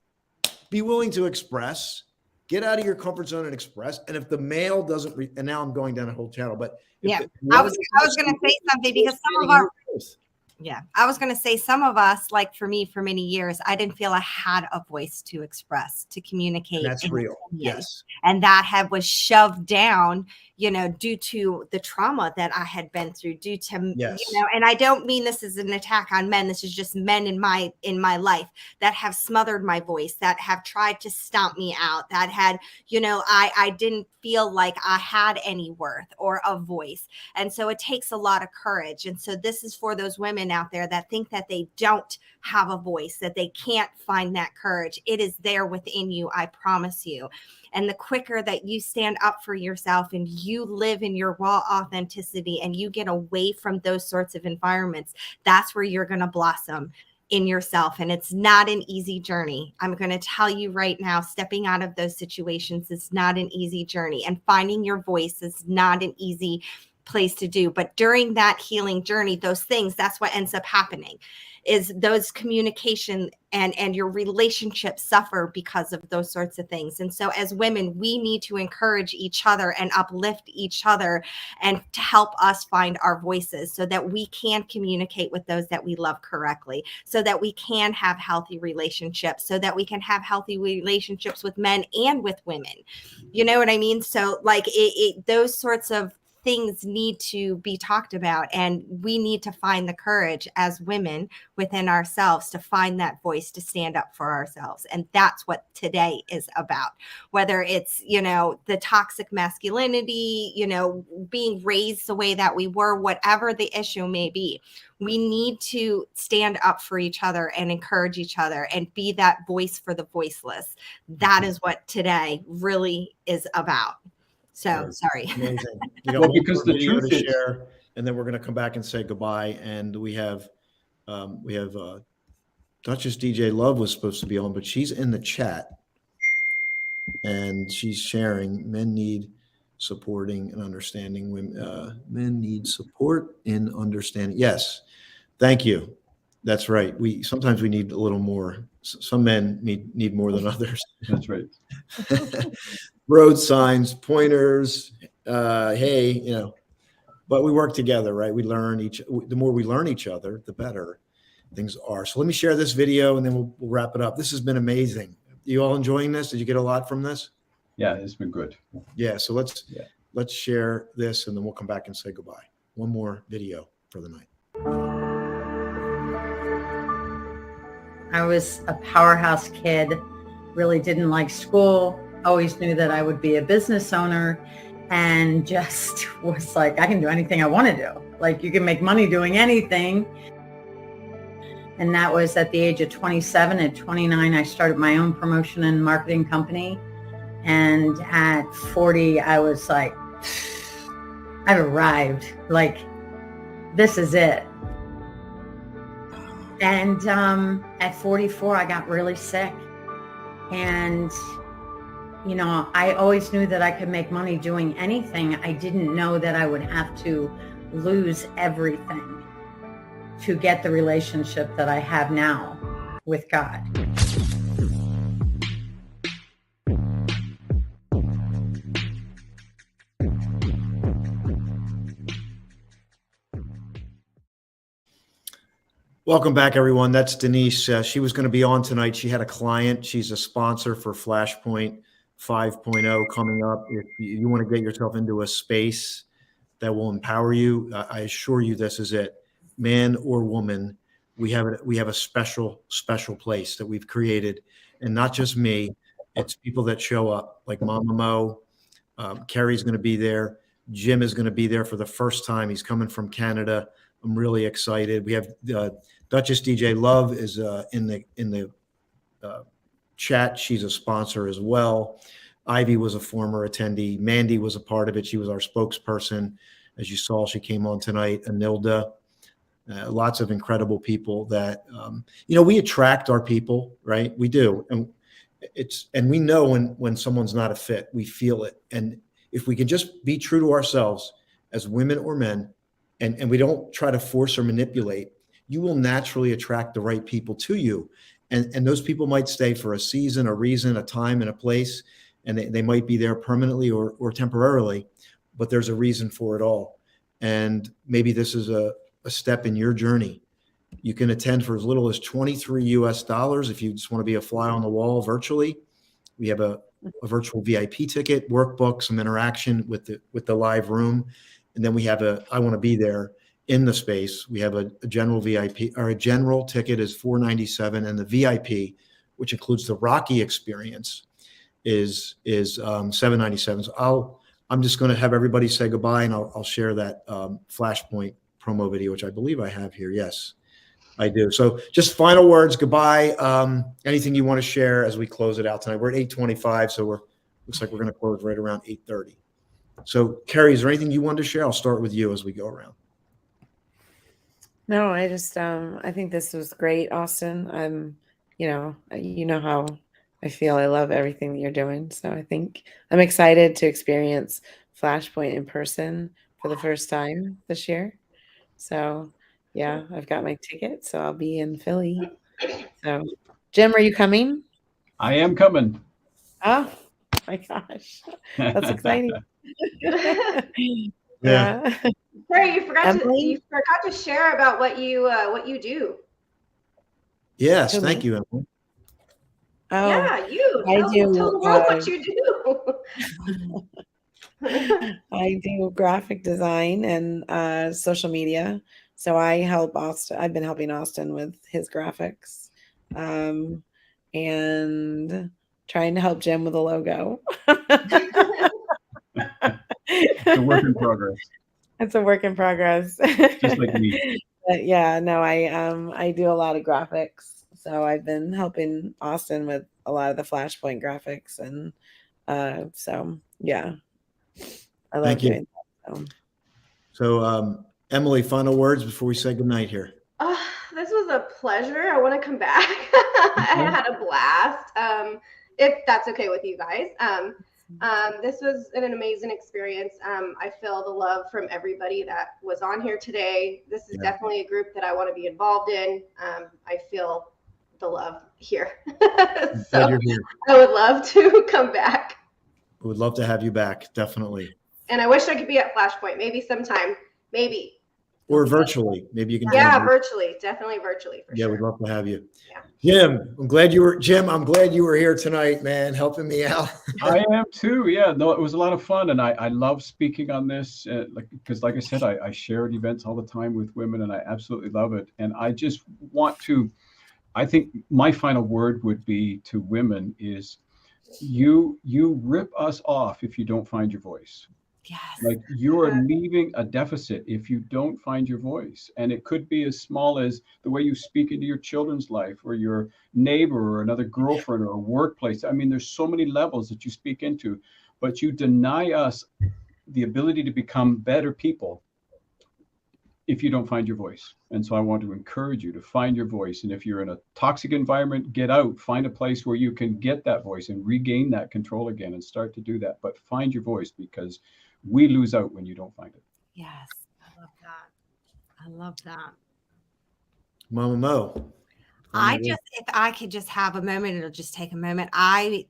be willing to express, get out of your comfort zone and express. And if the male doesn't, and now I'm going down a whole channel, but yeah, I was going to say something, because I was going to say, some of us, like for me, for many years, I didn't feel I had a voice to express, to communicate. That's real. Yes. And that was shoved down, due to the trauma that I had been through, due to, and I don't mean this is an attack on men. This is just men in my life that have smothered my voice, that have tried to stomp me out, that had, I didn't feel like I had any worth or a voice. And so it takes a lot of courage. And so this is for those women out there that think that they don't have a voice, that they can't find that courage. It is there within you, I promise you. And the quicker that you stand up for yourself and you live in your raw authenticity and you get away from those sorts of environments, that's where you're going to blossom in yourself. And it's not an easy journey. I'm going to tell you right now, stepping out of those situations is not an easy journey, and finding your voice is not an easy place to do. But during that healing journey, those things, that's what ends up happening, is those communication and your relationships suffer because of those sorts of things. And so as women, we need to encourage each other and uplift each other and to help us find our voices so that we can communicate with those that we love correctly, so that we can have healthy relationships, so that we can have healthy relationships with men and with women. You know what I mean? So like those sorts of things need to be talked about, and we need to find the courage as women within ourselves to find that voice to stand up for ourselves. And that's what today is about, whether it's, you know, the toxic masculinity, you know, being raised the way that we were, whatever the issue may be. We need to stand up for each other and encourage each other and be that voice for the voiceless. That is what today really is about. So sorry. Amazing. You got Well, one because more the video truth to is- share, and then we're going to come back and say goodbye. And we have Duchess DJ Love was supposed to be on, but she's in the chat, and she's sharing. Men need supporting and understanding women. Men need support in understanding. Yes, thank you. That's right. Sometimes we need a little more. Some men need more than others. That's right. Road signs, pointers, hey, you know, but we work together, right? We learn the more we learn each other, the better things are. So let me share this video and then we'll wrap it up. This has been amazing. You all enjoying this? Did you get a lot from this? Yeah, it's been good. Yeah. So let's share this and then we'll come back and say goodbye. One more video for the night. I was a powerhouse kid, really didn't like school, always knew that I would be a business owner, and just was like, I can do anything I want to do. Like, you can make money doing anything. And that was at the age of 27. At 29, I started my own promotion and marketing company. And at 40, I was like, I've arrived. Like, this is it. And at 44, I got really sick. And, you know, I always knew that I could make money doing anything. I didn't know that I would have to lose everything to get the relationship that I have now with God. Welcome back, everyone. That's Denise. She was going to be on tonight. She had a client. She's a sponsor for Flashpoint 5.0 coming up. If you want to get yourself into a space that will empower you, I assure you this is it. Man or woman, we have a special place that we've created, and not just me. It's people that show up, like Mama Mo. Kerry's going to be there. Jim is going to be there for the first time. He's coming from Canada. I'm really excited. We have Duchess DJ Love is in the chat. She's a sponsor as well. Ivy was a former attendee. Mandy was a part of it. She was our spokesperson. As you saw, she came on tonight. Anilda, lots of incredible people that, we attract our people, right? We do. And we know when someone's not a fit, we feel it. And if we can just be true to ourselves as women or men, and we don't try to force or manipulate, you will naturally attract the right people to you. And those people might stay for a season, a reason, a time, and a place, and they might be there permanently or temporarily, but there's a reason for it all. And maybe this is a step in your journey. You can attend for as little as $23 US if you just want to be a fly on the wall virtually. We have a virtual VIP ticket, workbook, some interaction with the live room. And then we have I want to be there in the space. We have a general VIP, or a general ticket is $497, and the VIP, which includes the Rocky experience, is $797. So I'm just going to have everybody say goodbye, and I'll share that Flashpoint promo video, which I believe I have here. Yes, I do. So just final words, goodbye. Anything you want to share as we close it out tonight? We're at 8:25, so looks like we're going to close right around 8:30. So, Kerry, is there anything you wanted to share? I'll start with you as we go around. No, I just I think this was great, Austin. You know how I feel. I love everything that you're doing. So I think I'm excited to experience Flashpoint in person for the first time this year. So yeah, I've got my ticket, so I'll be in Philly. So Jim, are you coming? I am coming. Oh my gosh, that's exciting. Yeah. Terry, you forgot Emily? to share about what you do. Yes, Who, thank me? you, Emily. Oh, Yeah, you. I Tell the do. world what you do. I do graphic design and social media. So I help Austin. I've been helping Austin with his graphics, and trying to help Jim with a logo. It's a work in progress. It's a work in progress. Just like me. But yeah, no, I do a lot of graphics. So I've been helping Austin with a lot of the Flashpoint graphics, and so yeah, I love Thank you. doing that. So, Emily, final words before we say goodnight here. This was a pleasure. I want to come back. I had a blast. If that's okay with you guys. This was an amazing experience. I feel the love from everybody that was on here today. This is definitely a group that I want to be involved in. I feel the love here. Glad you're here. I would love to come back. We would love to have you back, definitely. And I wish I could be at Flashpoint, maybe sometime, maybe. Or virtually. Maybe you can. Yeah, join me. virtually, definitely virtually. For Yeah, sure. we'd love to have you. Yeah. Jim, I'm glad you were here tonight, man, helping me out. I am too. Yeah, no, it was a lot of fun, and I love speaking on this, because, like I said, I share at events all the time with women, and I absolutely love it. And I just want to. I think my final word would be to women is, you rip us off if you don't find your voice. Yes. Like, you are leaving a deficit if you don't find your voice. And it could be as small as the way you speak into your children's life, or your neighbor, or another girlfriend, or a workplace. I mean, there's so many levels that you speak into, but you deny us the ability to become better people if you don't find your voice. And so I want to encourage you to find your voice. And if you're in a toxic environment, get out, find a place where you can get that voice and regain that control again, and start to do that. But find your voice, because we lose out when you don't find it. Yes. I love that. I love that. Mama Mo. If I could just have a moment, it'll just take a moment.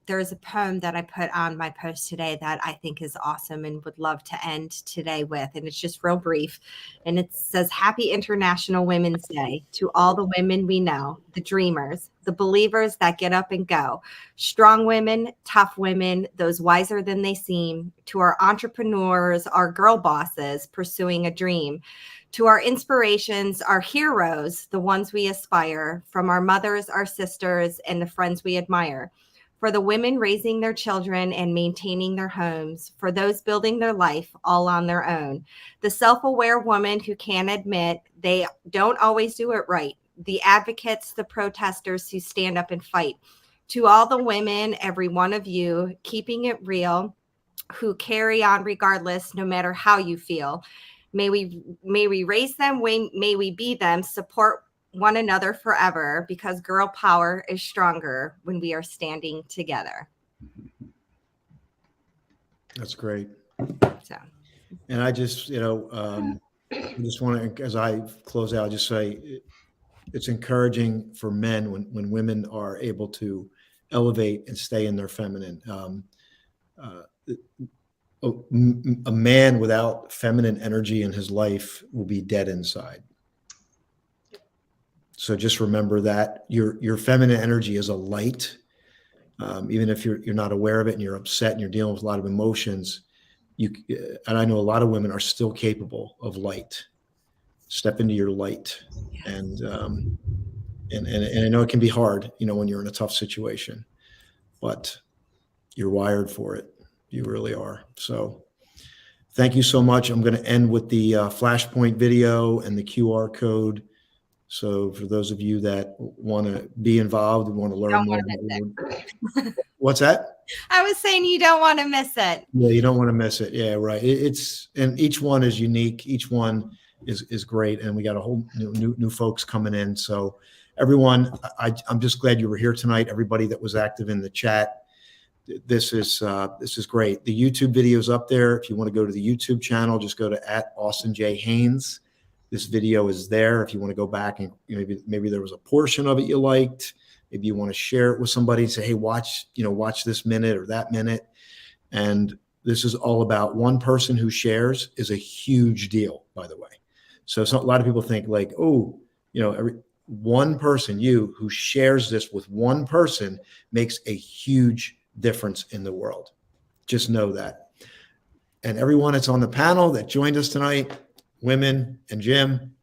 There's a poem that I put on my post today that I think is awesome and would love to end today with. And it's just real brief. And it says, Happy International Women's Day to all the women we know, the dreamers, the believers that get up and go, strong women, tough women, those wiser than they seem, to our entrepreneurs, our girl bosses pursuing a dream, to our inspirations, our heroes, the ones we aspire, from our mothers, our sisters, and the friends we admire, for the women raising their children and maintaining their homes, for those building their life all on their own, the self-aware woman who can admit they don't always do it right, the advocates, the protesters who stand up and fight, to all the women, every one of you, keeping it real, who carry on regardless, no matter how you feel. May we raise them, may we be them, support one another forever, because girl power is stronger when we are standing together. That's great. So. And I just, I just want to, as I close out, just say it's encouraging for men when women are able to elevate and stay in their feminine. A man without feminine energy in his life will be dead inside. So just remember that your feminine energy is a light. Even if you're not aware of it and you're upset and you're dealing with a lot of emotions, and I know a lot of women are still capable of light. Step into your light, and I know it can be hard, when you're in a tough situation, but you're wired for it. You really are. So thank you so much. I'm going to end with the Flashpoint video and the QR code. So for those of you that want to be involved and want to learn more. What's that? I was saying you don't want to miss it. Yeah, you don't want to miss it. Yeah, right. And each one is unique. Each one is great. And we got a whole new folks coming in. So everyone, I'm just glad you were here tonight. Everybody that was active in the chat. this is great. The YouTube video is up there. If you want to go to the YouTube channel, just go to @AustinJ.Haynes. This video is there. If you want to go back and maybe there was a portion of it you liked, maybe you want to share it with somebody and say, hey, watch this minute or that minute. And this is all about one person who shares is a huge deal, by the way. So a lot of people think like, oh, one person, you who shares this with one person makes a huge difference in the world. Just know that. And everyone that's on the panel that joined us tonight, women and Jim,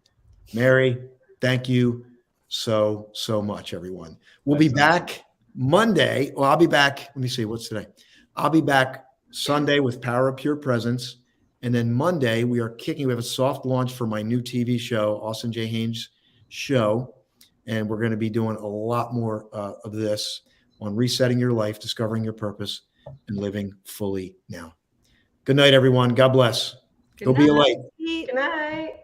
Mary, thank you so much, everyone. We'll be back Monday. Well, I'll be back. Let me see, what's today? I'll be back Sunday with Power of Pure Presence. And then Monday, we have a soft launch for my new TV show, Austin J. Haynes Show. And we're going to be doing a lot more of this on resetting your life, discovering your purpose, and living fully now. Good night, everyone. God bless. Go be a light. Good night.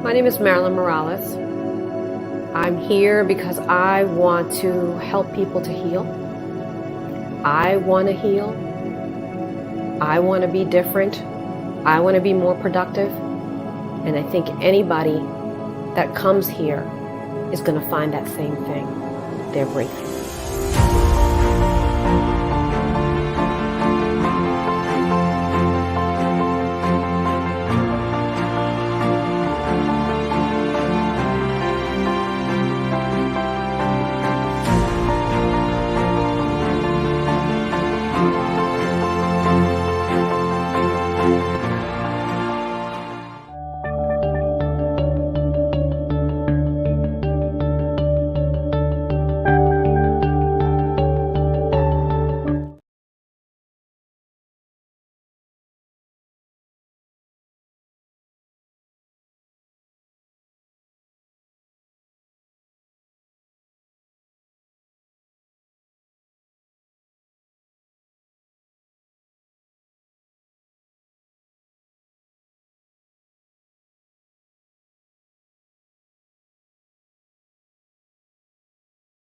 My name is Marilyn Morales. I'm here because I want to help people to heal. I want to heal. I want to be different. I want to be more productive. And I think anybody that comes here is going to find that same thing. Their breakthrough.